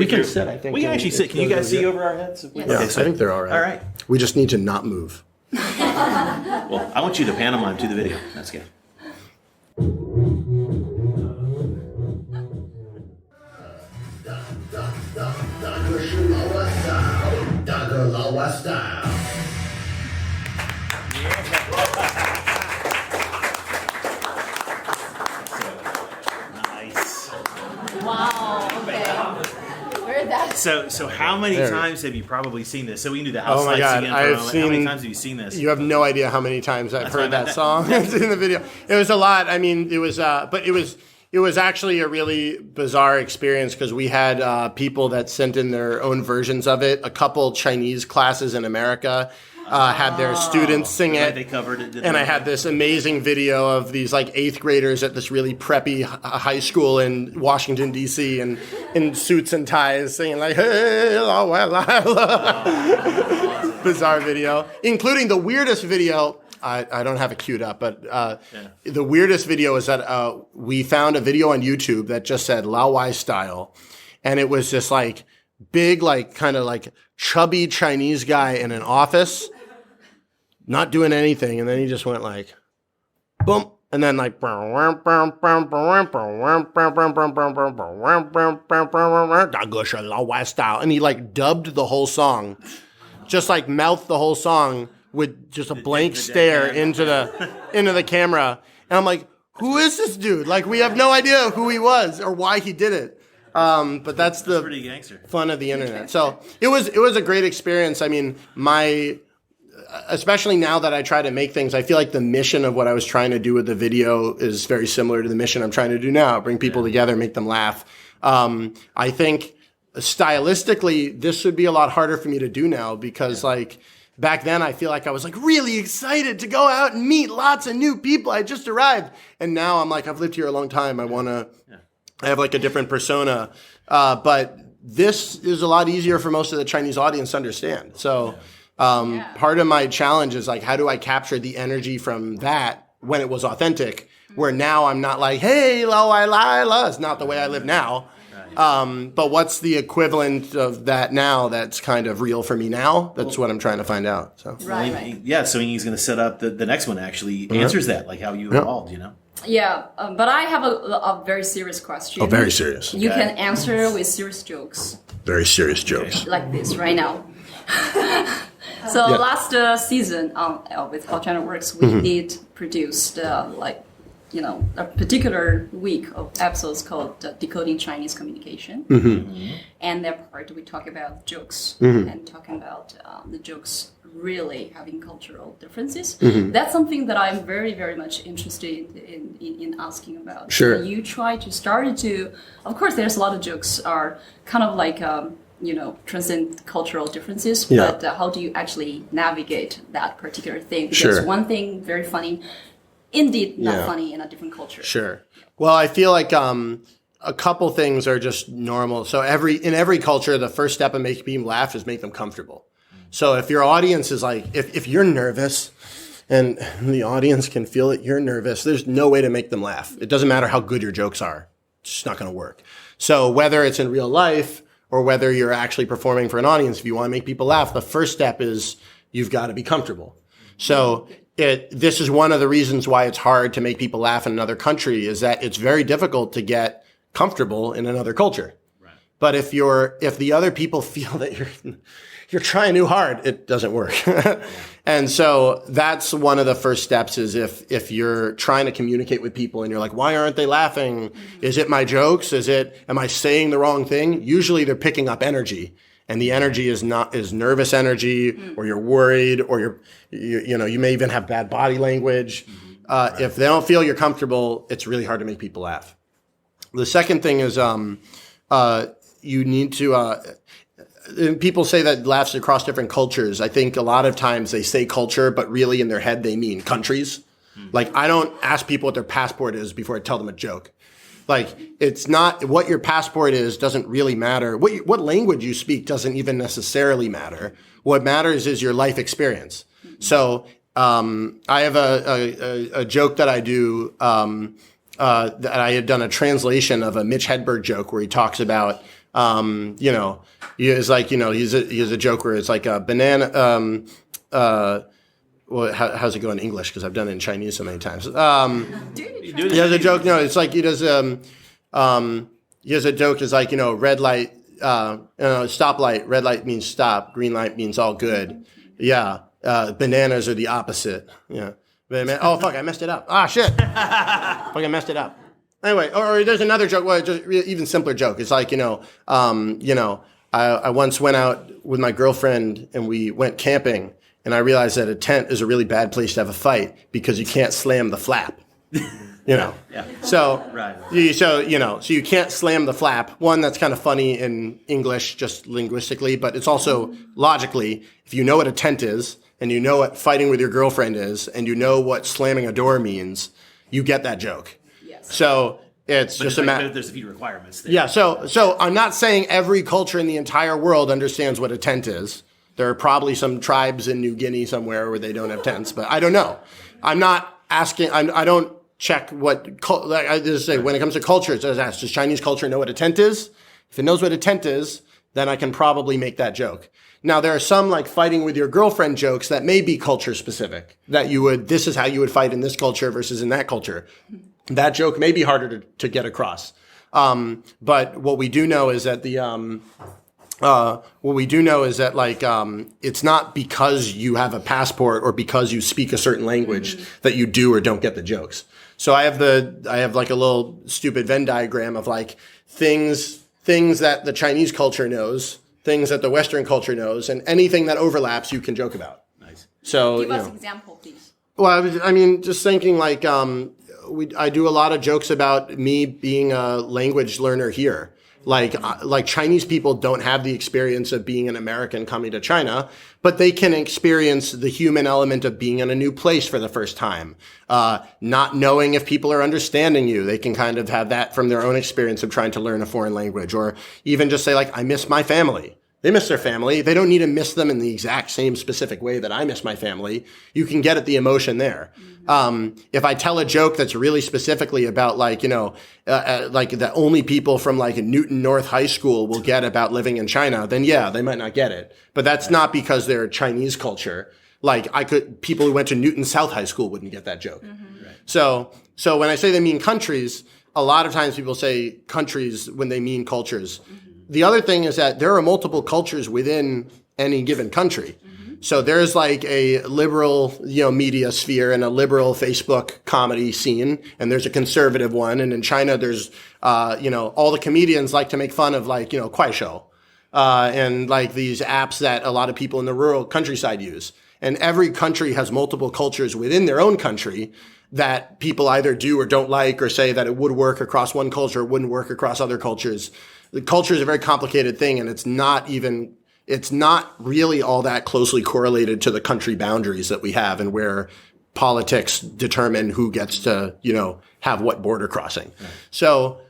can sit. I think we can actually sit. Can you guys see over our heads? Yes. Yeah, Okay, so, I think they're all right. All right. We just need to not move. Well, I want you to pantomime to the video. That's good. 大哥是老外 style， 大哥老外 style。 Nice. Wow. Okay. Where did that? So how many times have you probably seen this? So we can do the house Oh my lights God, again. I've How seen- many times have you seen this? You have no idea how many times I've heard that song in the video. It was a lot. I mean, it was, but it was actually a really bizarre experience because we had people that sent in their own versions of it. A couple Chinese classes in America had their students sing it. They covered it. And I had this amazing video of these like 8th graders at this really preppy high school in Washington, D.C. and in suits and ties singing like, hey, la, la, la, la. Bizarre video, including the weirdest video. I don't have it queued up, but the weirdest video is that we found a video on YouTube that just said Lao Wai style. And it was this like big, like kind of like chubby Chinese guy in an office, not doing anything. And then he just went like, boom. And then like, Lao Wai style. And he like dubbed the whole song, just like mouthed the whole song with just a blank stare into the camera. And I'm like, who is this dude? Like, we have no idea who he was or why he did it. But that's the pretty gangster fun of the internet. So it was a great experience. I mean, especially now that I try to make things, I feel like the mission of what I was trying to do with the video is very similar to the mission I'm trying to do now. Bring people together, make them laugh. I think stylistically, this would be a lot harder for me to do now because like, back then, I feel like I was like really excited to go out and meet lots of new people. I just arrived. And now I'm like, I've lived here a long time. I have like a different persona. But this is a lot easier for most of the Chinese audience to understand. So part of my challenge is like, how do I capture the energy from that when it was authentic? Where now I'm not like, hey, la, la, la, la. It's not the way I live now. But what's the equivalent of that now that's kind of real for me now? That's what I'm trying to find out. So Right. Yeah, so he's going to set up the next one actually answers that, like how you evolved, you know? Yeah, but I have a very serious question. Oh, very serious. You can answer with serious jokes. Very serious jokes. Like this right now. Last season with How China Works, we did produce a particular week of episodes called Decoding Chinese Communication. And that part we talk about jokes and talking about the jokes really having cultural differences. That's something that I'm very, very much interested in asking about. Sure. You try to start to, of course, there's a lot of jokes are kind of like, transcend cultural differences, but how do you actually navigate that particular thing? Because one thing, very funny, indeed not funny in a different culture. Sure. Well, I feel like a couple things are just normal. So in every culture, the first step of making people laugh is make them comfortable. So if your audience is like, if you're nervous and the audience can feel that you're nervous, there's no way to make them laugh. It doesn't matter how good your jokes are. It's just not going to work. So whether it's in real life or whether you're actually performing for an audience, if you want to make people laugh, the first step is you've got to be comfortable. So this is one of the reasons why it's hard to make people laugh in another country, is that it's very difficult to get comfortable in another culture. Right. But if the other people feel that you're trying too hard, it doesn't work. And so that's one of the first steps, is if you're trying to communicate with people and you're like, why aren't they laughing? Is it my jokes? Am I saying the wrong thing? Usually they're picking up energy, and the energy is nervous energy, or you're worried, or you may even have bad body language. If they don't feel you're comfortable, it's really hard to make people laugh. The second thing is you need to people say that laughs across different cultures. I think a lot of times they say culture, but really in their head they mean countries. Like, I don't ask people what their passport is before I tell them a joke. Like, it's not what your passport is doesn't really matter. What language you speak doesn't even necessarily matter. What matters is your life experience. So I have a joke that I do that I had done a translation of a Mitch Hedberg joke where he talks about he's a joke where it's like a banana. Well, how's it go in English? Because I've done it in Chinese so many times. He has a joke. No, it's like he does. He has a joke. Is like, red light, stoplight. Red light means stop. Green light means all good. Yeah. Bananas are the opposite. Yeah. Oh fuck! I messed it up. Ah shit! Fuck! I messed it up. Anyway, or there's another joke. Well, just even simpler joke. It's like I once went out with my girlfriend and we went camping, and I realized that a tent is a really bad place to have a fight because you can't slam the flap. Yeah. So so you can't slam the flap. One, that's kind of funny in English, just linguistically, but it's also logically, if you know what a tent is, and you know what fighting with your girlfriend is, and you know what slamming a door means, you get that joke. Yes. So it's just a matter. There's a few requirements there. Yeah. So I'm not saying every culture in the entire world understands what a tent is. There are probably some tribes in New Guinea somewhere where they don't have tents, but I don't know. I'm not asking. I don't check what. I just say when it comes to culture, it's just ask, does Chinese culture know what a tent is? If it knows what a tent is, then I can probably make that joke. Now, there are some like fighting with your girlfriend jokes that may be culture specific, that this is how you would fight in this culture versus in that culture. That joke may be harder to get across. But what we do know is that it's not because you have a passport or because you speak a certain language that you do or don't get the jokes. So I have like a little stupid Venn diagram of like things that the Chinese culture knows, things that the Western culture knows, and anything that overlaps you can joke about. Nice. So give us an example, please. Well, just thinking like I do a lot of jokes about me being a language learner here. Like Chinese people don't have the experience of being an American coming to China, but they can experience the human element of being in a new place for the first time. Not knowing if people are understanding you. They can kind of have that from their own experience of trying to learn a foreign language, or even just say like, I miss my family. They miss their family. They don't need to miss them in the exact same specific way that I miss my family. You can get at the emotion there. If I tell a joke that's really specifically about like that only people from like Newton North High School will get about living in China, then yeah, they might not get it. But that's not because they're Chinese culture. Like people who went to Newton South High School wouldn't get that joke. Right. So when I say they mean countries, a lot of times people say countries when they mean cultures. The other thing is that there are multiple cultures within any given country. So there's like a liberal, media sphere and a liberal Facebook comedy scene, and there's a conservative one. And in China, there's, all the comedians like to make fun of like, kuaishou, and like these apps that a lot of people in the rural countryside use. And every country has multiple cultures within their own country that people either do or don't like, or say that it would work across one culture, it wouldn't work across other cultures. The culture is a very complicated thing, and it's not really all that closely correlated to the country boundaries that we have and where politics determine who gets to, have what border crossing. Right. So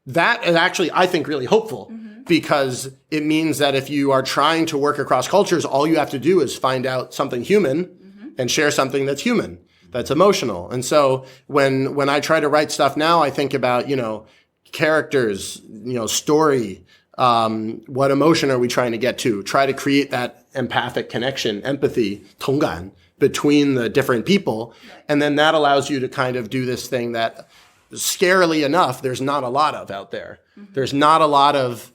that is actually, I think, really hopeful, because it means that if you are trying to work across cultures, all you have to do is find out something human and share something that's human, that's emotional. And so when I try to write stuff now, I think about, characters, story, what emotion are we trying to get to? Try to create that empathic connection, empathy, 同感, between the different people. And then that allows you to kind of do this thing that, scarily enough, there's not a lot of out there. There's not a lot of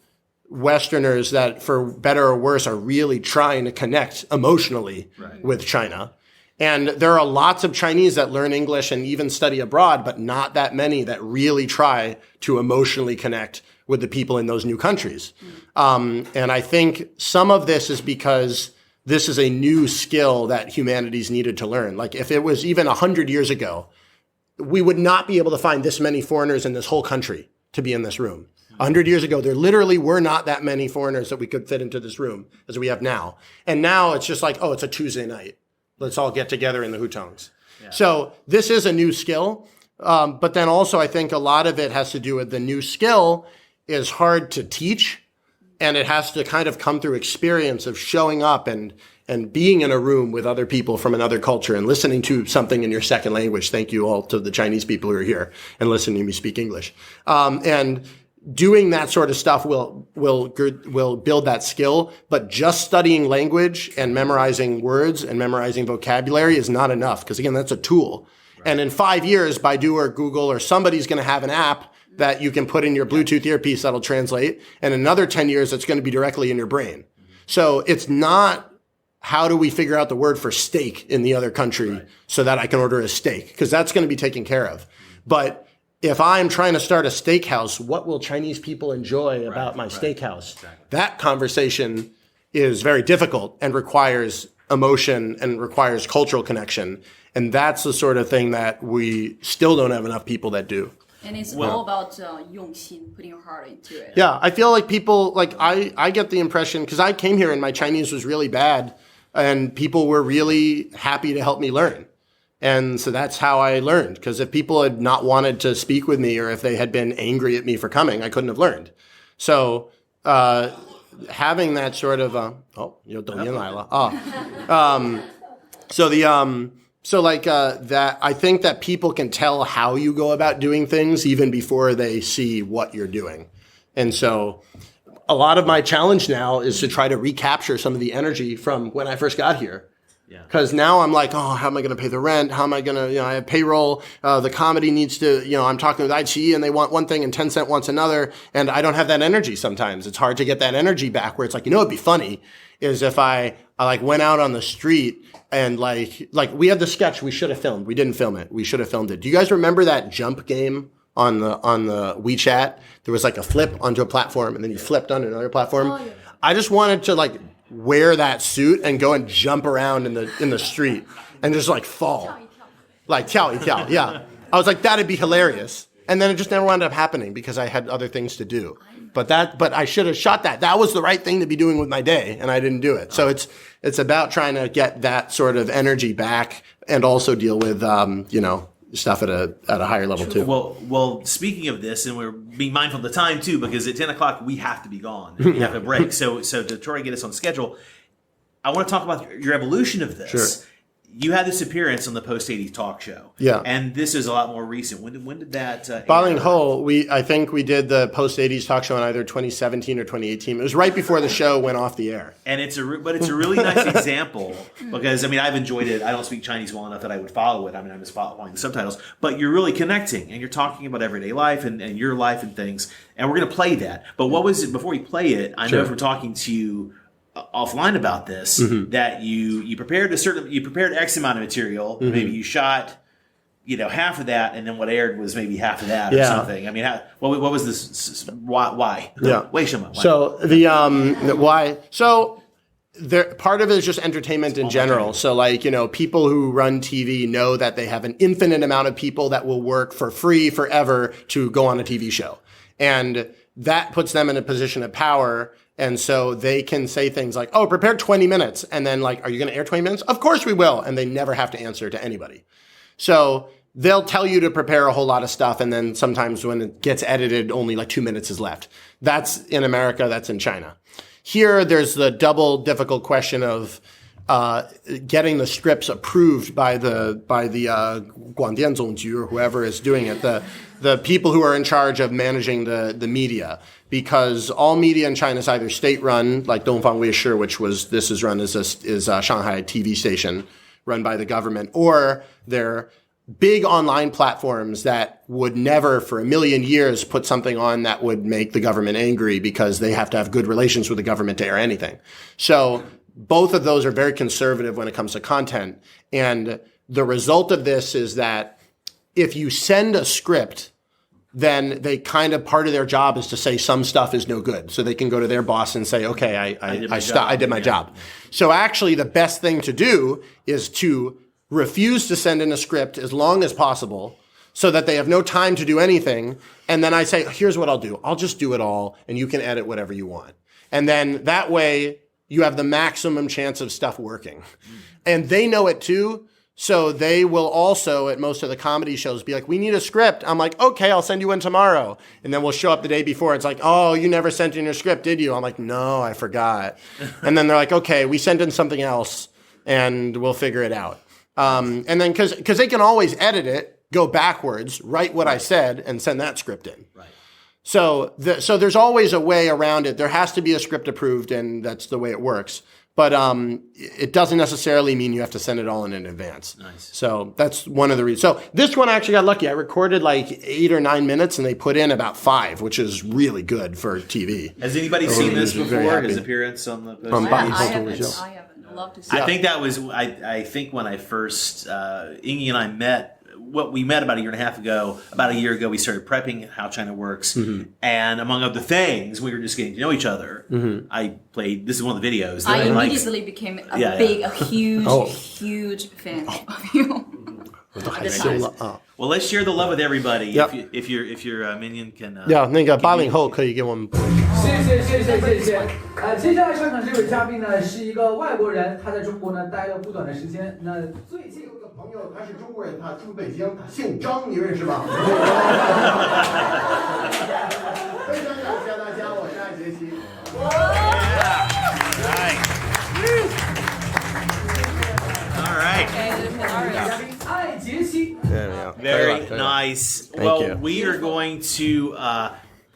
Westerners that, for better or worse, are really trying to connect emotionally with China. And there are lots of Chinese that learn English and even study abroad, but not that many that really try to emotionally connect with the people in those new countries. And I think some of this is because this is a new skill that humanities needed to learn. Like if it was even 100 years ago, we would not be able to find this many foreigners in this whole country to be in this room. 100 years ago, there literally were not that many foreigners that we could fit into this room as we have now. And now it's just like, oh, it's a Tuesday night. Let's all get together in the hutongs. Yeah. So this is a new skill. But then also I think a lot of it has to do with the new skill is hard to teach. And it has to kind of come through experience of showing up and being in a room with other people from another culture and listening to something in your second language. Thank you all to the Chinese people who are here and listening to me speak English. And doing that sort of stuff will build that skill, but just studying language and memorizing words and memorizing vocabulary is not enough, because again, that's a tool. Right. And in 5 years, Baidu or Google or somebody's going to have an app that you can put in your Bluetooth earpiece that'll translate, and in another 10 years, it's going to be directly in your brain. So it's not how do we figure out the word for steak in the other country so that I can order a steak, because that's going to be taken care of. But if I'm trying to start a steakhouse, what will Chinese people enjoy about my steakhouse? Exactly. That conversation is very difficult and requires emotion and requires cultural connection. And that's the sort of thing that we still don't have enough people that do. And it's all about 用心, putting your heart into it. Yeah, I feel like people, like I get the impression, because I came here and my Chinese was really bad, and people were really happy to help me learn. And so that's how I learned, because if people had not wanted to speak with me or if they had been angry at me for coming, I couldn't have learned. So having that sort of that, I think that people can tell how you go about doing things even before they see what you're doing. And so a lot of my challenge now is to try to recapture some of the energy from when I first got here. Because now I'm like, oh, how am I going to pay the rent? How am I going to, I have payroll. The comedy needs to, I'm talking with iQIYI and they want one thing and Tencent wants another. And I don't have that energy sometimes. It's hard to get that energy back, where it's like, it'd be funny is if I like went out on the street and like we had the sketch we should have filmed. We didn't film it. We should have filmed it. Do you guys remember that jump game on the WeChat? There was like a flip onto a platform and then you flipped onto another platform. Oh, yeah. I just wanted to wear that suit and go and jump around in the street and just fall. Like 跳一跳, yeah. I was like, that'd be hilarious. And then it just never wound up happening because I had other things to do. But I should have shot that. That was the right thing to be doing with my day, and I didn't do it. So it's about trying to get that sort of energy back and also deal with stuff at a higher level too. Well, speaking of this, and we're being mindful of the time too, because at 10 o'clock we have to be gone. We have a break. So to try to get us on schedule, I want to talk about your evolution of this. Sure. You had this appearance on the Post 80s talk show. Yeah. And this is a lot more recent. When did that Baling Ho, I think we did the Post 80s talk show in either 2017 or 2018. It was right before the show went off the air. And it's a really nice example, because I've enjoyed it. I don't speak Chinese well enough that I would follow it. I'm just following the subtitles. But you're really connecting, and you're talking about everyday life and your life and things. And we're going to play that. But what was it before we play it? I know from talking to you offline about this, that you prepared X amount of material, maybe you shot, half of that, and then what aired was maybe half of that or something. I mean, what was this? Why? Yeah. Why? So the why? So part of it is just entertainment in general. So people who run TV know that they have an infinite amount of people that will work for free forever to go on a TV show, and that puts them in a position of power. And so they can say things like, "Oh, prepare 20 minutes," and then are you going to air 20 minutes? Of course we will, and they never have to answer to anybody. So they'll tell you to prepare a whole lot of stuff, and then sometimes when it gets edited, only 2 minutes is left. That's in America, that's in China. Here, there's the double difficult question of getting the scripts approved by the Guangdianzongju or whoever is doing it, the people who are in charge of managing the media. Because all media in China is either state-run, like Dongfang Weishir, which is run as a Shanghai TV station run by the government, or they're big online platforms that would never for a million years put something on that would make the government angry because they have to have good relations with the government to air anything. So both of those are very conservative when it comes to content. And the result of this is that if you send a script, then they part of their job is to say some stuff is no good. So they can go to their boss and say, okay, I did my job. So actually the best thing to do is to refuse to send in a script as long as possible so that they have no time to do anything. And then I say, here's what I'll do. I'll just do it all and you can edit whatever you want. And then that way you have the maximum chance of stuff working. And they know it too. So they will also, at most of the comedy shows, be like, we need a script. I'm like, okay, I'll send you one tomorrow. And then we'll show up the day before. It's like, oh, you never sent in your script, did you? I'm like, no, I forgot. And then they're like, okay, we sent in something else and we'll figure it out. And then because they can always edit it, go backwards, write what I said, and send that script in. Right. So there's always a way around it. There has to be a script approved, and that's the way it works. But it doesn't necessarily mean you have to send it all in advance. Nice. So that's one of the reasons. So this one I actually got lucky. I recorded 8 or 9 minutes, and they put in about 5, which is really good for TV. Has anybody seen this before? His appearance on the post? I haven't. I'd love to see. I think that was. I think when I first Ingy and I met. We met about a year and a half ago. About a year ago, we started prepping How China Works. And among other things, we were just getting to know each other. I played, this is one of the videos. I immediately became a huge fan of you. Well, let's share the love with everybody. Yep. If your minion can. 那个80后可以给我们。谢谢。接下来上场这位嘉宾呢是一个外国人，他在中国呢待了不短的时间。那最近有个朋友，他是中国人，他住北京，他姓张，你认识吗？非常感谢大家，我是艾杰西。All right. Very nice. Well, we are going to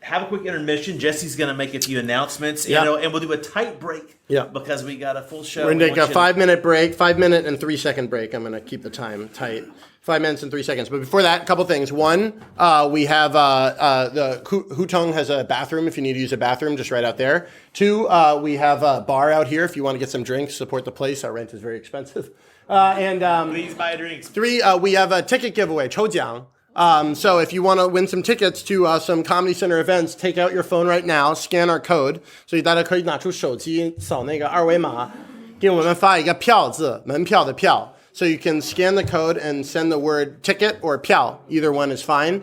have a quick intermission. Jesse's going to make a few announcements, and we'll do a tight break because we got a full show. We're going to take a 5-minute break, 5-minute and 3-second break. I'm going to keep the time tight. 5 minutes and 3 seconds. But before that, a couple things. One, we have the Hutong has a bathroom if you need to use a bathroom, just right out there. 2, we have a bar out here if you want to get some drinks, support the place. Our rent is very expensive. Please buy drinks. 3, we have a ticket giveaway, 抽奖. So if you want to win some tickets to some Comedy Center events, take out your phone right now, scan our code. 所以大家可以拿出手机扫那个二维码，给我们发一个票字，门票的票。So you can scan the code and send the word ticket or 票. Either one is fine.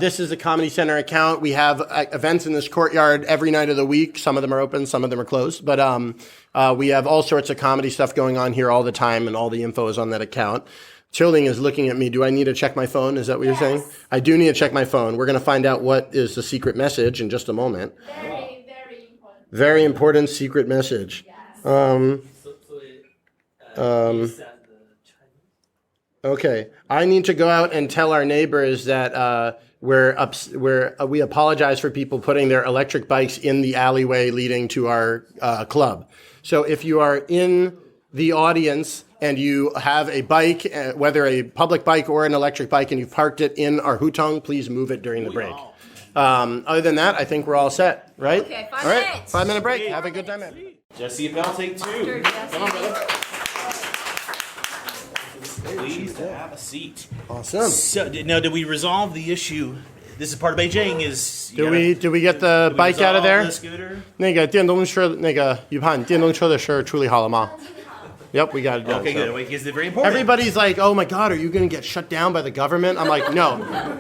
This is the Comedy Center account. We have events in this courtyard every night of the week. Some of them are open, some of them are closed. But we have all sorts of comedy stuff going on here all the time, and all the info is on that account. Chilling is looking at me. Do I need to check my phone? Is that what you're saying? I do need to check my phone. We're going to find out what is the secret message in just a moment. Very, very important. Very important secret message. Yes. Okay. I need to go out and tell our neighbors that we apologize for people putting their electric bikes in the alleyway leading to our club. So if you are in the audience and you have a bike, whether a public bike or an electric bike, and you've parked it in our hutong, please move it during the break. Other than that, I think we're all set, right? Okay, 5 all right, minutes. 5-minute break. Have a good time, everybody. Jesse Appel, take two. Come on, brother. Please have a seat. Awesome. So, now, did we resolve the issue? This is part of Beijing. Is Did we get the bike out of there? The scooter? 那个电动车那个预判电动车的事处理好了吗？ Yep, we got it done. Okay, so. good. Wait, because it's very important. Everybody's like, oh my God, are you going to get shut down by the government? I'm like, no,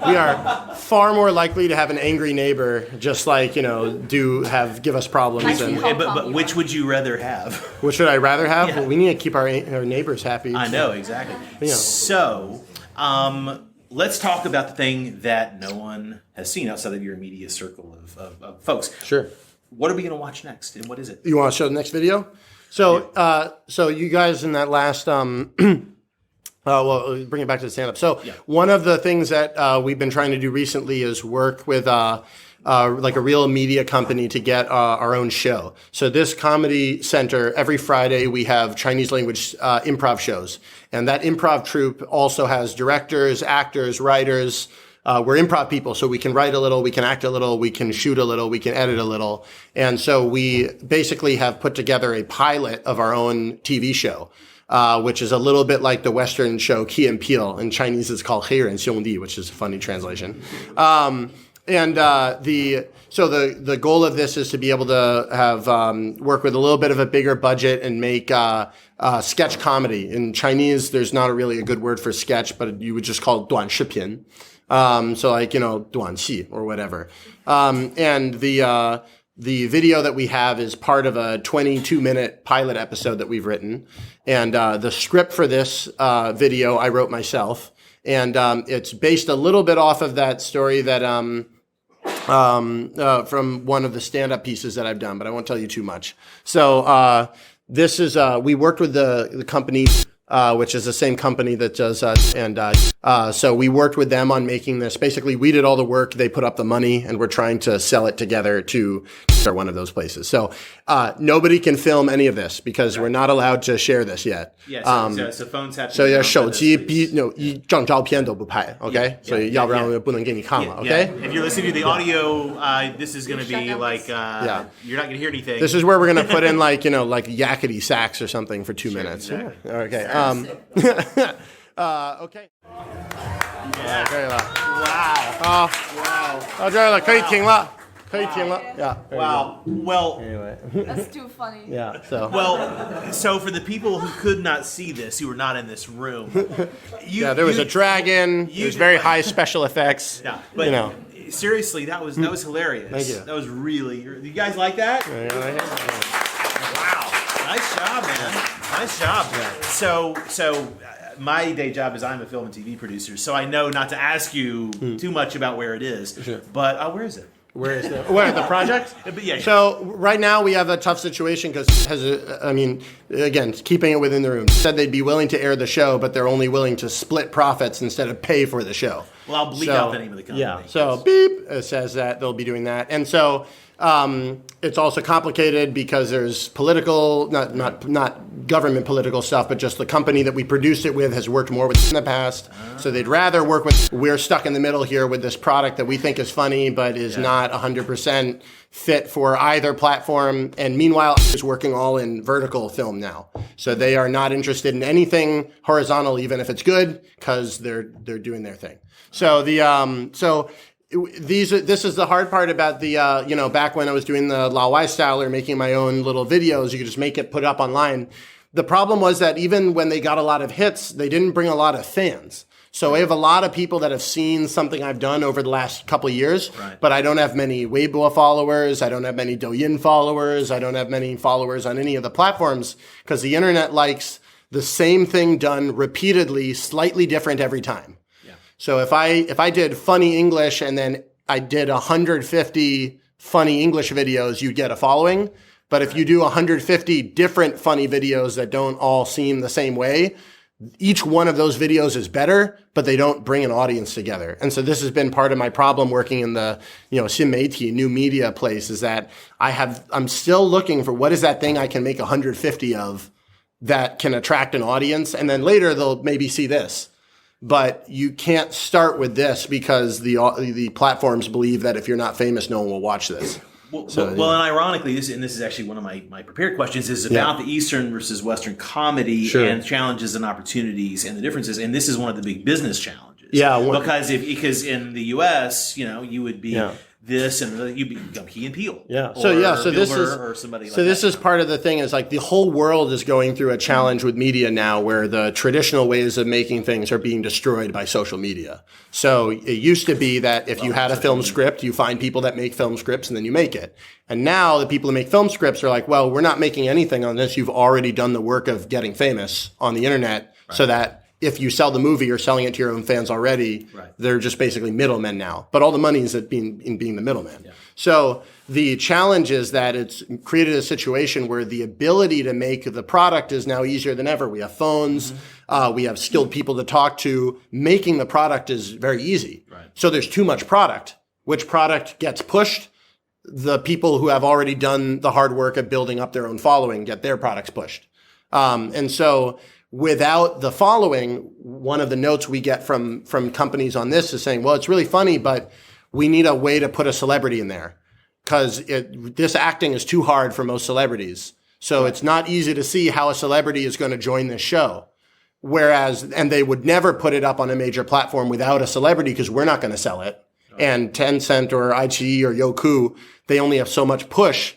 we are far more likely to have an angry neighbor just like, give us problems. And, But which would you rather have? what should I rather have? Yeah. Well, we need to keep our neighbors happy. I know, exactly. So, let's talk about the thing that no one has seen outside of your immediate circle of folks. Sure. What are we going to watch next, and what is it? You want to show the next video? So, so you guys in that last, well, bring it back to the stand-up. So one of the things that we've been trying to do recently is work with like a real media company to get our own show. So this comedy center, every Friday we have Chinese language improv shows. And that improv troupe also has directors, actors, writers. We're improv people, so we can write a little, we can act a little, we can shoot a little, we can edit a little. And so we basically have put together a pilot of our own TV show, which is a little bit like the Western show Key and Peele. In Chinese, it's called 黑人兄弟, which is a funny translation. So the goal of this is to be able to have work with a little bit of a bigger budget and make sketch comedy. In Chinese, there's not really a good word for sketch, but you would just call it 短视频. So like, 短戏 or whatever. And the video that we have is part of a 22-minute pilot episode that we've written. And the script for this video I wrote myself. And it's based a little bit off of that story that from one of the stand-up pieces that I've done, but I won't tell you too much. So this is we worked with the company, which is the same company that does so we worked with them on making this. Basically, we did all the work, they put up the money, and we're trying to sell it together to start one of those places. So nobody can film any of this because we're not allowed to share this yet. Yeah, so phones have to. 所以手机一张照片都不拍 ，OK？ 所以要不然我不能给你看了 ，OK？ If you're listening to the audio, this is going to be like you're not going to hear anything. This is where we're going to put in like yakety sax or something for 2 minutes. Exactly. Yeah. Okay. Okay. 可以了。哇。到这儿了，可以停了。Yeah. Wow. Well. Anyway. That's too funny. Yeah. So. Well, so for the people who could not see this, who were not in this room, there was a dragon. There's very high special effects. Yeah, but seriously, that was hilarious. Thank you. That was really. You guys like that? Wow. Nice job, man. Nice job. So. My day job is I'm a film and TV producer, so I know not to ask you too much about where it is. Sure. But where is it? Where the project? But yeah. So right now we have a tough situation because again, keeping it within the room. Said they'd be willing to air the show, but they're only willing to split profits instead of pay for the show. Well, I'll bleep out the name of the company. Yeah. So beep, it says that they'll be doing that, and so it's also complicated because there's political, not government political stuff, but just the company that we produced it with has worked more with in the past. So they'd rather work with. We're stuck in the middle here with this product that we think is funny, but is not 100% fit for either platform. And meanwhile, is working all in vertical film now. So they are not interested in anything horizontal, even if it's good, because they're doing their thing. So this is the hard part about the back when I was doing the Lao Wai style or making my own little videos, you could just make it, put it up online. The problem was that even when they got a lot of hits, they didn't bring a lot of fans. So I have a lot of people that have seen something I've done over the last couple of years, but I don't have many Weibo followers. I don't have many Douyin followers. I don't have many followers on any of the platforms because the internet likes the same thing done repeatedly, slightly different every time. So if I did funny English and then I did 150 funny English videos, you'd get a following. But if you do 150 different funny videos that don't all seem the same way, each one of those videos is better, but they don't bring an audience together. And so this has been part of my problem working in the, 新媒体, new media place is that I'm still looking for what is that thing I can make 150 of that can attract an audience. And then later they'll maybe see this. But you can't start with this because the platforms believe that if you're not famous, no one will watch this. And ironically, this is actually one of my prepared questions, is about the Eastern versus Western comedy and challenges and opportunities and the differences. And this is one of the big business challenges. Yeah. Because in the U.S., you would be this and you'd be Key and Peele. Yeah. So this is or somebody. This is part of the thing, is like the whole world is going through a challenge with media now, where the traditional ways of making things are being destroyed by social media. So it used to be that if you had a film script, you find people that make film scripts and then you make it. And now the people who make film scripts are like, well, we're not making anything on this. You've already done the work of getting famous on the internet, so that if you sell the movie, you're selling it to your own fans already. Right. They're just basically middlemen now. But all the money is in being the middleman. Yeah. So the challenge is that it's created a situation where the ability to make the product is now easier than ever. We have phones. We have skilled people to talk to. Making the product is very easy. Right. So there's too much product. Which product gets pushed? The people who have already done the hard work of building up their own following get their products pushed. And so without the following, one of the notes we get from companies on this is saying, well, it's really funny, but we need a way to put a celebrity in there, because this acting is too hard for most celebrities. So it's not easy to see how a celebrity is going to join this show. And they would never put it up on a major platform without a celebrity, because we're not going to sell it. And Tencent or iQIYI or Youku, they only have so much push.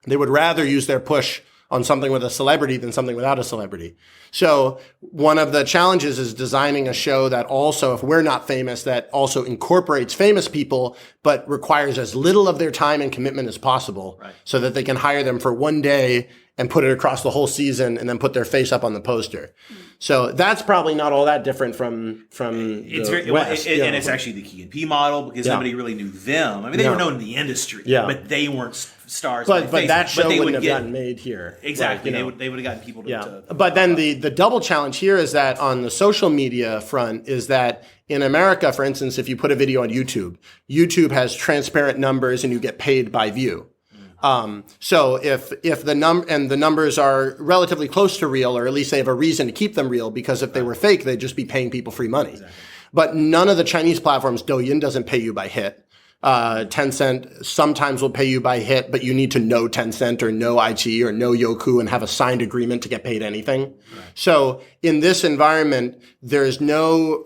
They would rather use their push on something with a celebrity than something without a celebrity. So one of the challenges is designing a show that also, if we're not famous, that also incorporates famous people, but requires as little of their time and commitment as possible, so that they can hire them for one day and put it across the whole season and then put their face up on the poster. So that's probably not all that different from the West. And it's actually the Key and P model, because nobody really knew them. I mean, they were known in the industry, but they weren't stars. But that show wouldn't have gotten made here. Exactly. Right, they would have gotten people to But then the double challenge here is that on the social media front is that in America, for instance, if you put a video on YouTube, YouTube has transparent numbers and you get paid by view. So if the numbers are relatively close to real, or at least they have a reason to keep them real, because if they were fake, they'd just be paying people free money. Exactly. But none of the Chinese platforms, Douyin doesn't pay you by hit. Tencent sometimes will pay you by hit, but you need to know Tencent or know iQIYI or know Youku and have a signed agreement to get paid anything. Right. So in this environment, there's no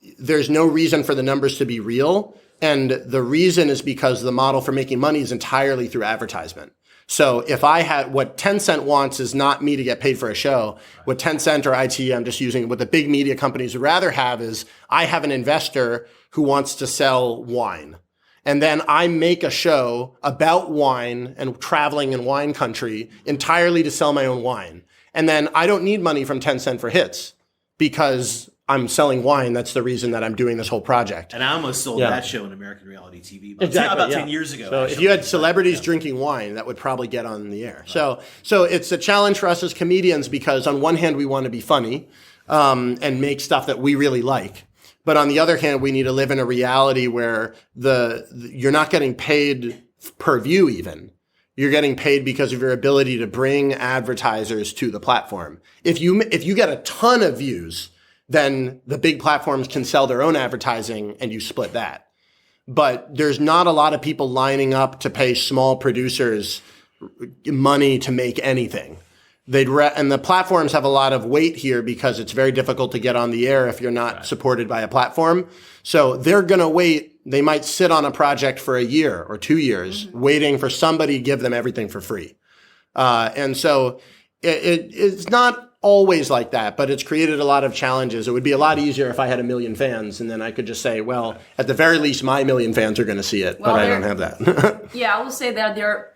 reason for the numbers to be real. And the reason is because the model for making money is entirely through advertisement. So if what Tencent wants is not me to get paid for a show. Right. What Tencent or iQIYI, I'm just using, what the big media companies would rather have is, I have an investor who wants to sell wine. And then I make a show about wine and traveling in wine country entirely to sell my own wine. And then I don't need money from Tencent for hits, because I'm selling wine. That's the reason that I'm doing this whole project. And I almost sold that show in American reality TV about 10 years ago. So if you had celebrities drinking wine, that would probably get on the air. Right. So it's a challenge for us as comedians, because on one hand, we want to be funny and make stuff that we really like. But on the other hand, we need to live in a reality where you're not getting paid per view even. You're getting paid because of your ability to bring advertisers to the platform. If you get a ton of views, then the big platforms can sell their own advertising and you split that. But there's not a lot of people lining up to pay small producers money to make anything. And the platforms have a lot of weight here, because it's very difficult to get on the air if you're not supported by a platform. So they're going to wait. They might sit on a project for a year or 2 years waiting for somebody to give them everything for free. And so it's not always like that, but it's created a lot of challenges. It would be a lot easier if I had 1 million fans, and then I could just say, well, at the very least, my 1 million fans are going to see it, but I don't have that. Yeah, I would say that there are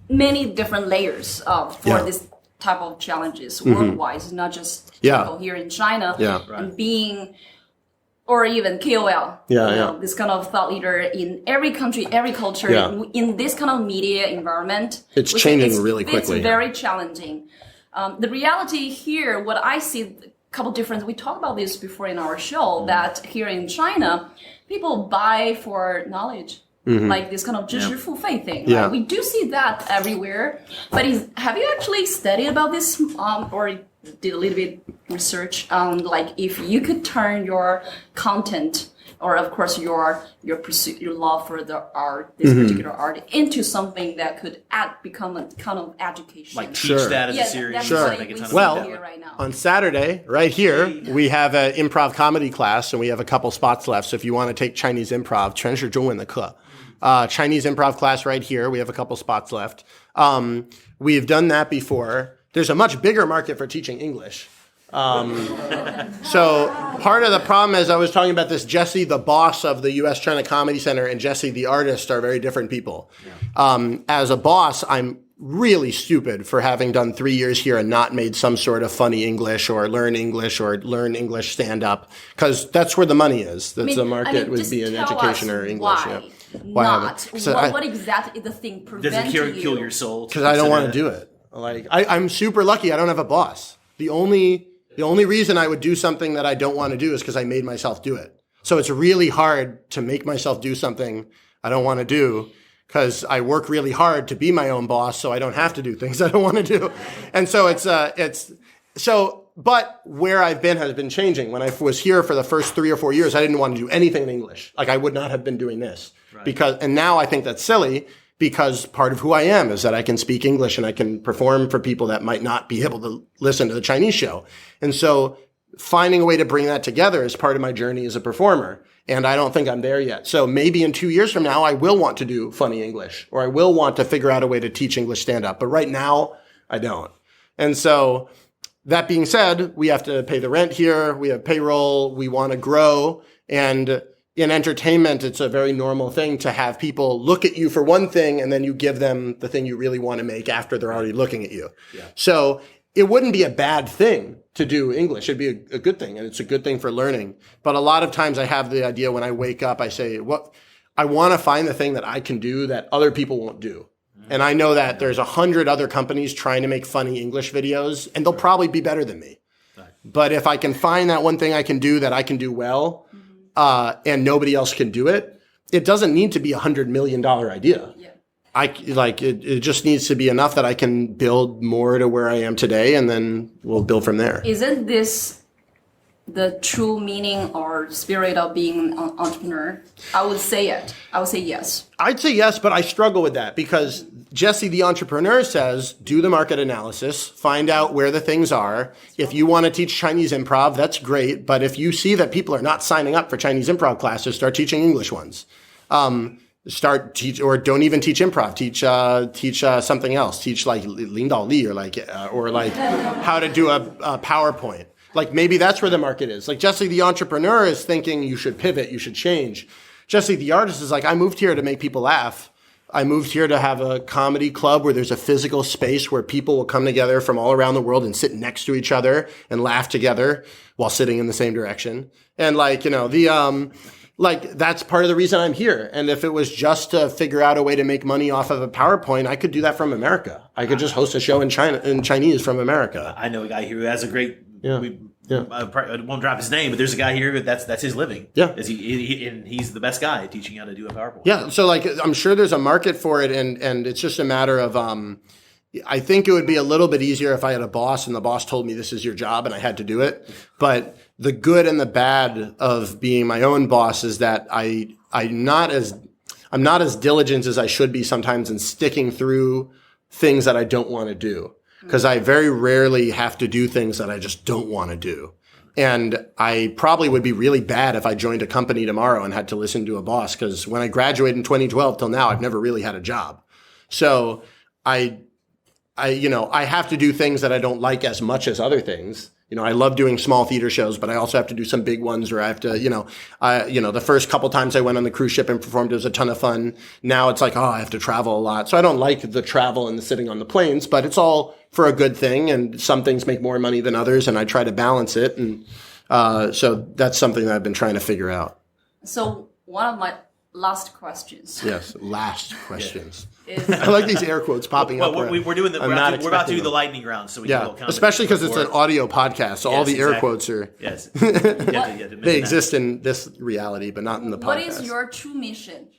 many different layers for this type of challenges worldwide. It's not just people here in China and being, or even KOL, this kind of thought leader in every country, every culture, in this kind of media environment. It's changing really quickly. It's very challenging. The reality here, what I see, a couple different, we talked about this before in our show, that here in China, people buy for knowledge. Like this kind of 知识付费 thing. Right? We do see that everywhere. But have you actually studied about this or did a little bit research on, like, if you could turn your content or of course your pursuit, your love for the art, this particular art, into something that could become a kind of education. Like teach that as a series. That's Sure. what we see Well, here right now. on Saturday, right here, we have an improv comedy class, and we have a couple spots left. So if you want to take Chinese improv, 全是中文的课. Chinese improv class right here. We have a couple spots left. We've done that before. There's a much bigger market for teaching English. So part of the problem is I was talking about this, Jesse, the boss of the U.S. China Comedy Center, and Jesse, the artist, are very different people. As a boss, I'm really stupid for having done 3 years here and not made some sort of funny English or learn English stand-up, because that's where the money is. That's the market would be in education or English. Why? Why Not. So What exactly is the thing Does preventing it kill your soul? because I don't want to do it. Like I'm super lucky. I don't have a boss. The only reason I would do something that I don't want to do is because I made myself do it. So it's really hard to make myself do something I don't want to do because I work really hard to be my own boss, so I don't have to do things I don't want to do. And so but where I've been has been changing. When I was here for the first 3 or 4 years, I didn't want to do anything in English. Like I would not have been doing this and now I think that's silly. Because part of who I am is that I can speak English and I can perform for people that might not be able to listen to the Chinese show. And so finding a way to bring that together is part of my journey as a performer. And I don't think I'm there yet. So maybe in 2 years from now, I will want to do funny English, or I will want to figure out a way to teach English stand-up. But right now, I don't. And so that being said, we have to pay the rent here. We have payroll. We want to grow. And in entertainment, it's a very normal thing to have people look at you for one thing and then you give them the thing you really want to make after they're already looking at you. Yeah. So it wouldn't be a bad thing to do English. It'd be a good thing, and it's a good thing for learning. But a lot of times I have the idea when I wake up, I say, I want to find the thing that I can do that other people won't do. And I know that there's 100 other companies trying to make funny English videos, and they'll probably be better than me. But if I can find that one thing I can do that I can do well, and nobody else can do it, it doesn't need to be $100 million idea. Yeah. It just needs to be enough that I can build more to where I am today, and then we'll build from there. Isn't this the true meaning or spirit of being an entrepreneur? I would say it. I would say yes. I'd say yes, but I struggle with that because Jesse, the entrepreneur, says, do the market analysis, find out where the things are. If you want to teach Chinese improv, that's great. But if you see that people are not signing up for Chinese improv classes, start teaching English ones. Or don't even teach improv. Teach something else. Teach like 领导力 or like how to do a PowerPoint. Like maybe that's where the market is. Like Jesse, the entrepreneur, is thinking you should pivot, you should change. Jesse, the artist, is like, I moved here to make people laugh. I moved here to have a comedy club where there's a physical space where people will come together from all around the world and sit next to each other and laugh together while sitting in the same direction. And that's part of the reason I'm here. And if it was just to figure out a way to make money off of a PowerPoint, I could do that from America. I could just host a show in Chinese from America. I know a guy here who has a great. I won't drop his name, but there's a guy here that's his living. Yeah, and he's the best guy at teaching how to do a PowerPoint. Yeah, so I'm sure there's a market for it, and it's just a matter of I think it would be a little bit easier if I had a boss and the boss told me this is your job and I had to do it. But the good and the bad of being my own boss is that I'm not as diligent as I should be sometimes in sticking through things that I don't want to do. Because I very rarely have to do things that I just don't want to do. And I probably would be really bad if I joined a company tomorrow and had to listen to a boss. Because when I graduated in 2012 till now, I've never really had a job. So I have to do things that I don't like as much as other things. I love doing small theater shows, but I also have to do some big ones where I have to, the first couple times I went on the cruise ship and performed, it was a ton of fun. Now it's like, I have to travel a lot. So I don't like the travel and the sitting on the planes, but it's all for a good thing. And some things make more money than others, and I try to balance it. And so that's something that I've been trying to figure out. So one of my last questions. Yes, last questions. I like these air quotes popping up. We're about to do the lightning round, so we can go especially because it's an audio podcast, so all the air quotes are they exist in this reality, but not in the podcast. What is your true mission?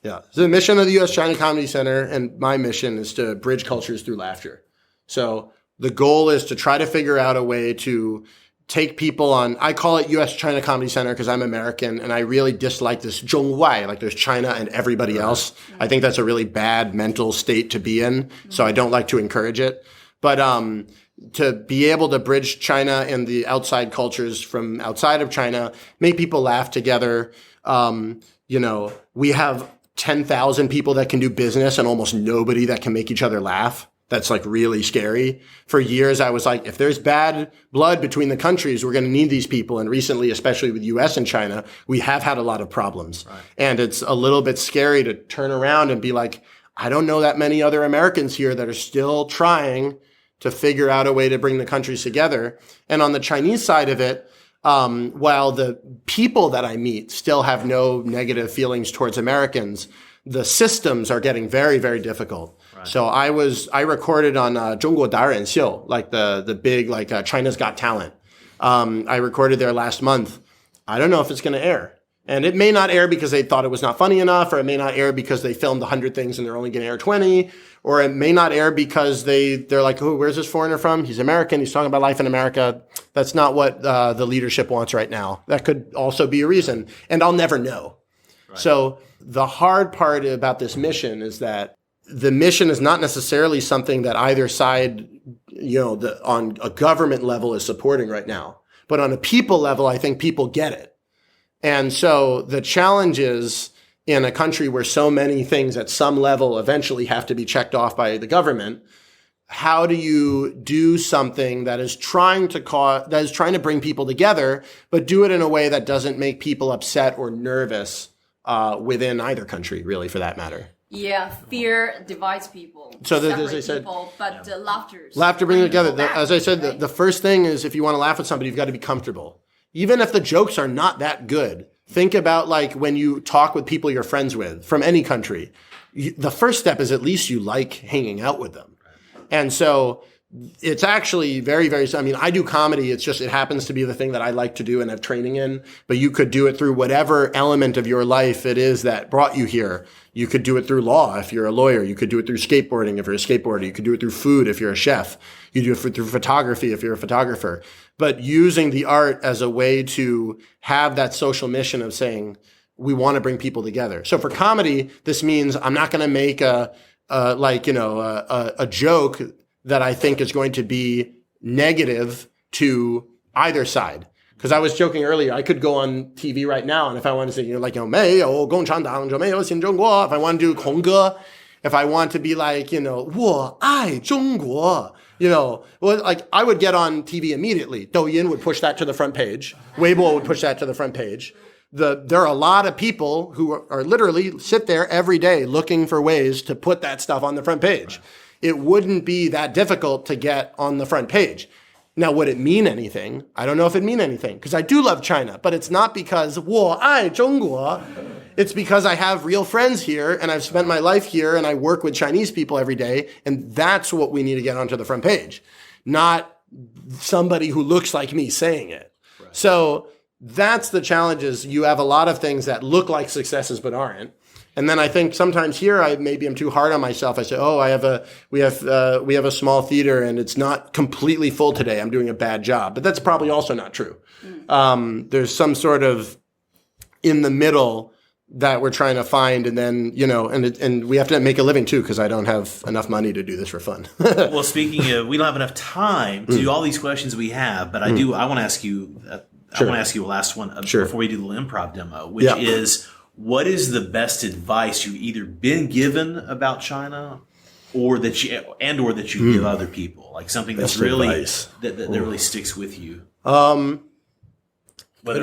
Yeah, so the mission of the U.S. China Comedy Center and my mission is to bridge cultures through laughter. So the goal is to try to figure out a way to take people on, I call it US China Comedy Center because I'm American and I really dislike this 中外, like there's China and everybody else. I think that's a really bad mental state to be in. So I don't like to encourage it. But to be able to bridge China and the outside cultures from outside of China, make people laugh together. We have 10,000 people that can do business and almost nobody that can make each other laugh. That's like really scary. For years, I was like, if there's bad blood between the countries, we're going to need these people. And recently, especially with US and China, we have had a lot of problems. Right. And it's a little bit scary to turn around and be like, I don't know that many other Americans here that are still trying to figure out a way to bring the countries together. And on the Chinese side of it, while the people that I meet still have no negative feelings towards Americans, the systems are getting very, very difficult. Right. So I recorded on 中国达人秀, like the big, like China's Got Talent. I recorded there last month. I don't know if it's going to air. And it may not air because they thought it was not funny enough, or it may not air because they filmed 100 things and they're only going to air 20, or it may not air because they're like, oh, where's this foreigner from? He's American. He's talking about life in America. That's not what the leadership wants right now. That could also be a reason. And I'll never know. Right. So the hard part about this mission is that the mission is not necessarily something that either side, on a government level is supporting right now. But on a people level, I think people get it. And so the challenge is in a country where so many things at some level eventually have to be checked off by the government, how do you do something that is trying to bring people together, but do it in a way that doesn't make people upset or nervous within either country, really, for that matter? Yeah, fear divides people. So as I said, people, but laughter brings them together. Back, as I said, right? the first thing is if you want to laugh at somebody, you've got to be comfortable. Even if the jokes are not that good, think about like when you talk with people you're friends with from any country. The first step is at least you like hanging out with them. And so it's actually very, very, I do comedy. It happens to be the thing that I like to do and have training in, but you could do it through whatever element of your life it is that brought you here. You could do it through law if you're a lawyer. You could do it through skateboarding if you're a skateboarder. You could do it through food if you're a chef. You do it through photography if you're a photographer. But using the art as a way to have that social mission of saying, we want to bring people together. So for comedy, this means I'm not going to make a joke that I think is going to be negative to either side. Because I was joking earlier, I could go on TV right now, and if I want to say, 没有共产党就没有新中国, if I want to do 红歌, if I want to be like, 我爱中国, I would get on TV immediately. Douyin would push that to the front page. Weibo would push that to the front page. There are a lot of people who are literally sit there every day looking for ways to put that stuff on the front page. It wouldn't be that difficult to get on the front page. Now, would it mean anything? I don't know if it mean anything, because I do love China, but it's not because 我爱中国. It's because I have real friends here, and I've spent my life here, and I work with Chinese people every day, and that's what we need to get onto the front page, not somebody who looks like me saying it. Right. So that's the challenge is you have a lot of things that look like successes but aren't. And then I think sometimes here maybe I'm too hard on myself. I say, we have a small theater and it's not completely full today. I'm doing a bad job, but that's probably also not true. There's some sort of in the middle that we're trying to find, and then and we have to make a living too because I don't have enough money to do this for fun. Well, speaking of, we don't have enough time to do all these questions we have, but I want to ask you. I want to ask you a last one before we do the little improv demo, which is. What is the best advice you've either been given about China or that you give other people? Like something that's really that really sticks with you. Whether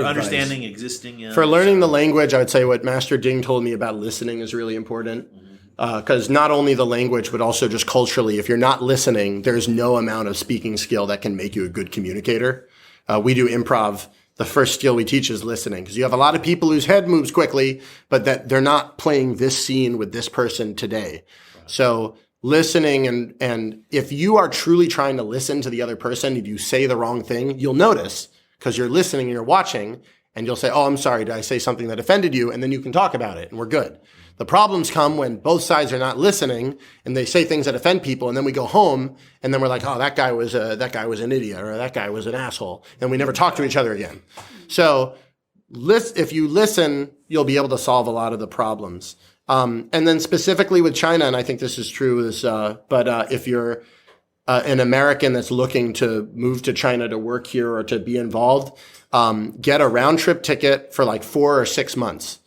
understanding, existing. For learning the language, I would say what Master Ding told me about listening is really important. Because not only the language, but also just culturally, if you're not listening, there's no amount of speaking skill that can make you a good communicator. We do improv. The first skill we teach is listening, because you have a lot of people whose head moves quickly, but that they're not playing this scene with this person today. Right. So listening, and if you are truly trying to listen to the other person, if you say the wrong thing, you'll notice, because you're listening and you're watching, and you'll say, oh, I'm sorry, did I say something that offended you? And then you can talk about it, and we're good. The problems come when both sides are not listening, and they say things that offend people, and then we go home, and then we're like, oh, that guy was an idiot, or that guy was an asshole, and we never talk to each other again. So if you listen, you'll be able to solve a lot of the problems. And then specifically with China, and I think this is true, if you're an American that's looking to move to China to work here or to be involved, get a round trip ticket for like 4 or 6 months.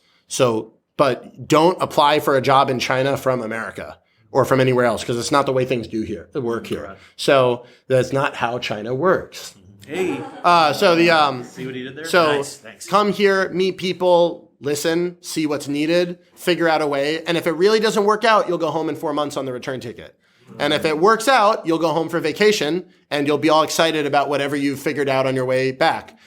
But don't apply for a job in China from America or from anywhere else, because it's not the way things work here. Right. So that's not how China works. Hey. See what he did there? So Nice. Thanks. Come here, meet people, listen, see what's needed, figure out a way. And if it really doesn't work out, you'll go home in 4 months on the return ticket. And if it works out, you'll go home for vacation and you'll be all excited about whatever you've figured out on your way back.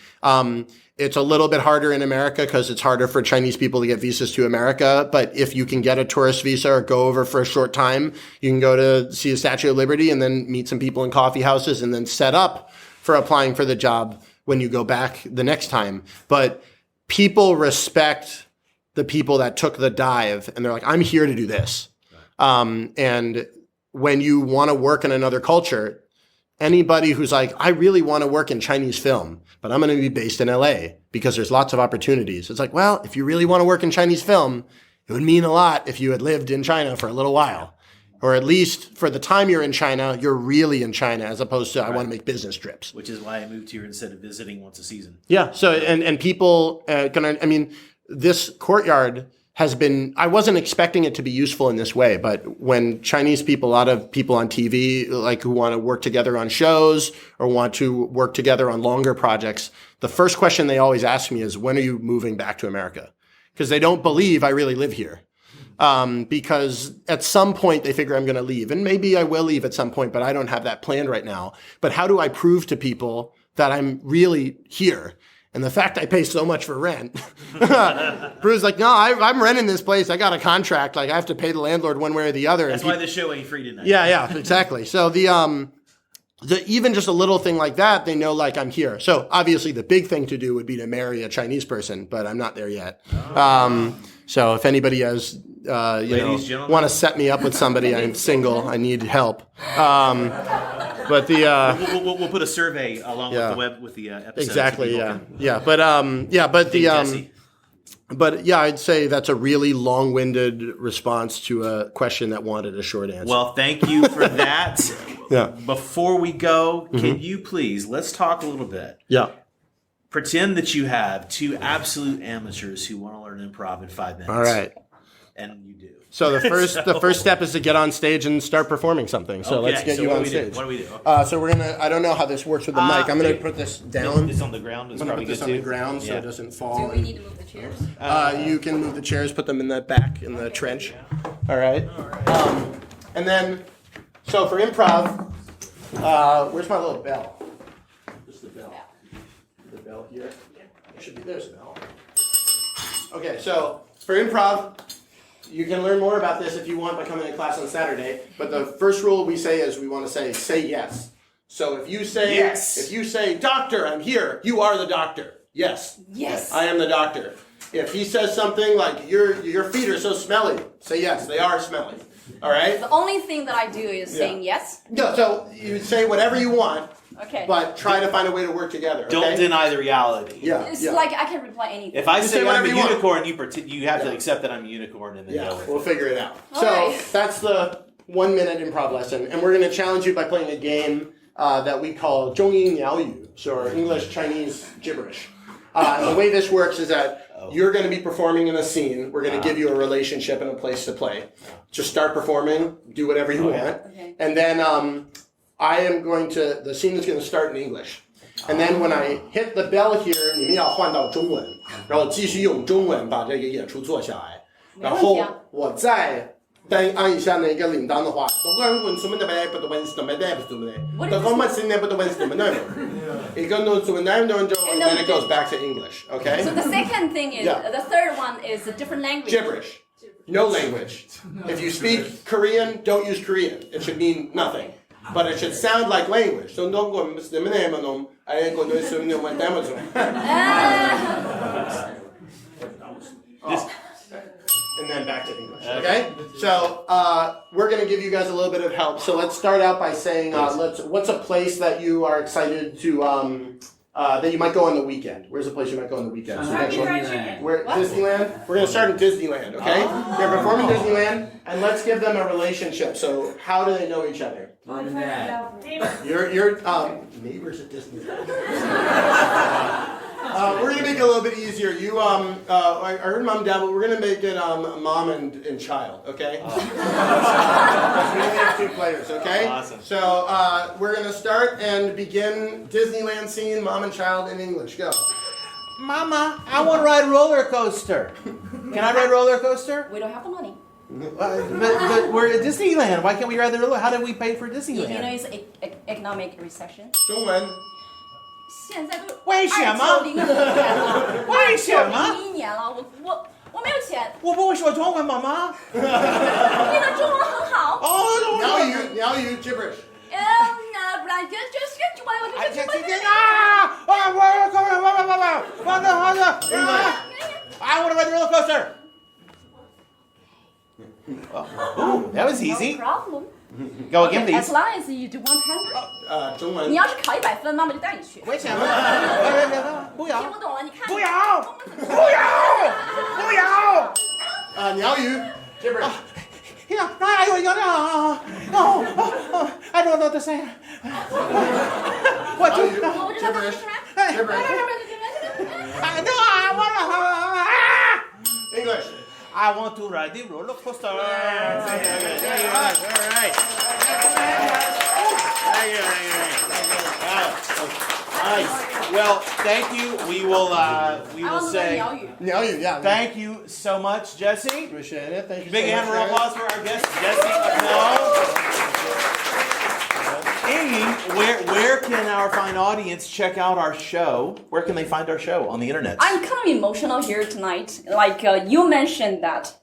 It's a little bit harder in America because it's harder for Chinese people to get visas to America. But if you can get a tourist visa or go over for a short time, you can go to see the Statue of Liberty and then meet some people in coffee houses and then set up for applying for the job when you go back the next time. But people respect the people that took the dive and they're like, I'm here to do this. And when you want to work in another culture, anybody who's like, I really want to work in Chinese film, but I'm going to be based in LA because there's lots of opportunities. It's like, well, if you really want to work in Chinese film, it would mean a lot if you had lived in China for a little while. Or at least for the time you're in China, you're really in China as opposed to I want to make business trips. Which is why I moved here instead of visiting once a season. Yeah. So, and people, this courtyard has been, I wasn't expecting it to be useful in this way, but when Chinese people, a lot of people on TV, like who want to work together on shows or want to work together on longer projects, the first question they always ask me is, when are you moving back to America? Because they don't believe I really live here. Because at some point they figure I'm going to leave, and maybe I will leave at some point, but I don't have that planned right now. But how do I prove to people that I'm really here? And the fact I pay so much for rent proves like, no, I'm renting this place. I got a contract. Like I have to pay the landlord one way or the other. That's why the show ain't free tonight. Yeah, exactly. So even just a little thing like that, they know like I'm here. So obviously the big thing to do would be to marry a Chinese person, but I'm not there yet. So if anybody has, want to set me up with somebody, I'm single, I need help. But we'll put a survey along with the episode. Exactly. So I'd say that's a really long-winded response to a question that wanted a short answer. Well, thank you for that. Yeah. Before we go, can you please, let's talk a little bit. Yeah. Pretend that you have two absolute amateurs who want to learn improv in 5 minutes. All right. And you do. So the first step is to get on stage and start performing something. So let's get you on stage. What do we do? So we're gonna. I don't know how this works with the mic. I'm gonna put this down. This on the ground is probably good too. I'm gonna put this on the ground so it doesn't fall. Do we need to move the chairs? You can move the chairs, put them in the back in the trench. All right. And then, so for improv, where's my little bell? Just the bell. The bell here. There's a bell. Okay, so for improv. You can learn more about this if you want by coming to class on Saturday. But the first rule we say is we want to say yes. So if you say, doctor, I'm here, you are the doctor. Yes. Yes. I am the doctor. If he says something like, your feet are so smelly, say yes, they are smelly. All right? The only thing that I do is saying yes. No, so you say whatever you want. Okay. But try to find a way to work together. Okay? Don't deny the reality. Yeah. It's like I can reply anything. If I say say I'm whatever a you want. unicorn, you have to accept that I'm a unicorn and then go with we'll it. figure it out. All So right. that's the 1 minute improv lesson. And we're going to challenge you by playing a game that we call 中英鸟语, so or English Chinese gibberish. The way this works is that you're going to be performing in a scene. We're going to give you a relationship and a place to play. Just start performing, do whatever you want. Okay. And then the scene is going to start in English. And then when I hit the bell here, 你们要换到中文，然后继续用中文把这个演出做下来。然后我再按一下那个铃铛的话，and then it goes back to English. Okay. So the second thing is, the third one is a different language. Gibberish. No language. If you speak Korean, don't use Korean. It should mean nothing. but it should sound like language. So don't go, Mr. Minemanom, I ain't going to assume you went Amazon. And then back to English, okay? So we're going to give you guys a little bit of help. So let's start out by saying, what's a place that you are excited to, that you might go on the weekend? Where's a place you might go on the weekend? So Disneyland. Disneyland? We're going to start in Disneyland, okay? They're performing Disneyland, and let's give them a relationship. So how do they know each other? Mom and Dad. You're neighbors at Disneyland. We're gonna make it a little bit easier. You I heard Mom and Dad, but we're gonna make it Mom and Child, okay? We only have 2 players, okay? Awesome. So we're gonna start and begin Disneyland scene, Mom and Child in English. Go. Mama, I want to ride a roller coaster. Can I ride a roller coaster? We don't have the money. But we're at Disneyland. Why can't we ride the roller? How did we pay for Disneyland? You know, it's economic recession. 中文。现在都为什么2090年了，为什么2011年了，我没有钱。我不会说中文，妈妈。你的中文很好。哦，now you gibberish. 那不然就中文，我就I want to ride the roller coaster. Ooh, that was easy. No problem. Go again, please. As long as you do 100. 中文。你要是考100分，妈妈就带你去。为什么？不要。听不懂了，你看。不要！不要！不要！鸟语 gibberish. I don't know what to say. What? Gibberish. No, I want to. English. I want to ride the roller coaster. All right. Nice. Well, thank you. We will say Now you, yeah. thank you so much, Jesse. Appreciate it. Thank you Big so hand much. of applause for our guest, Jesse. Where can our fine audience check out our show? Where can they find our show on the internet? I'm kind of emotional here tonight. Like you mentioned that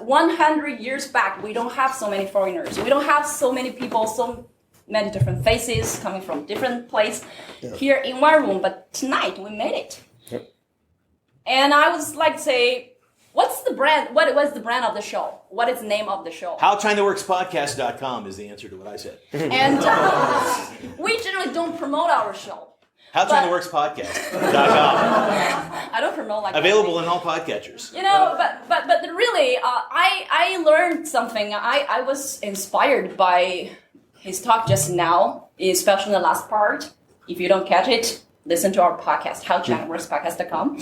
100 years back, we don't have so many foreigners. We don't have so many people, so many different faces coming from different places here in one room. But tonight, we made it. Yep. And I would like to say, what's the brand? What was the brand of the show? What is the name of the show? HowChinaWorksPodcast.com is the answer to what I said. And we generally don't promote our show. HowChinaWorksPodcast.com. I don't promote like Available that. in all podcatchers. You know, but really, I learned something. I was inspired by his talk just now, especially the last part. If you don't catch it, listen to our podcast, HowChinaWorksPodcast.com.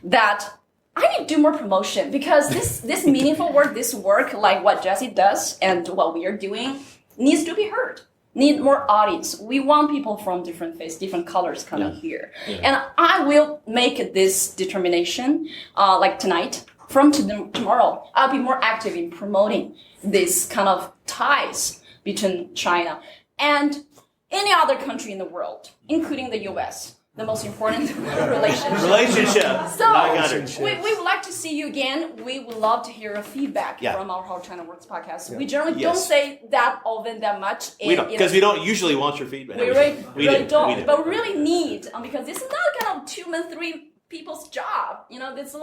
That I need to do more promotion because this meaningful work, this work like what Jesse does and what we are doing needs to be heard. Need more audience. We want people from different faces, different colors coming here. Yeah. And I will make this determination, like tonight, from tomorrow. I'll be more active in promoting this kind of ties between China and any other country in the world, including the U.S., the most important relationship. So we would like to see you again. We would love to hear a feedback from our How China Works podcast. Yeah. We generally don't say that often that much. We don't, because we don't usually want your feedback. We really don't. But we really need, because this is not kind of 2 and 3 people's job. You know, there's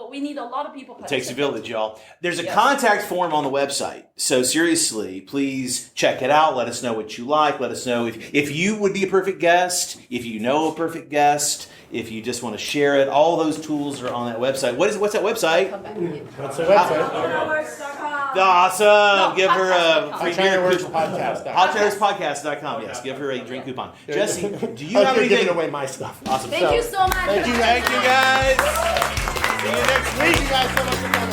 we need a lot of people. It takes a village, y'all. There's a contact form on the website. So seriously, please check it out. Let us know what you like. Let us know if you would be a perfect guest, if you know a perfect guest, if you just want to share it. All those tools are on that website. What's that website? What's the website? Awesome. Give her a free beer coupon. HowChinaWorksPodcast.com. Yes, give her a drink coupon. Jesse, do you have anything? Giving away my stuff. Awesome. Thank you so much. Thank you guys. See you next week. Thank you guys so much for coming.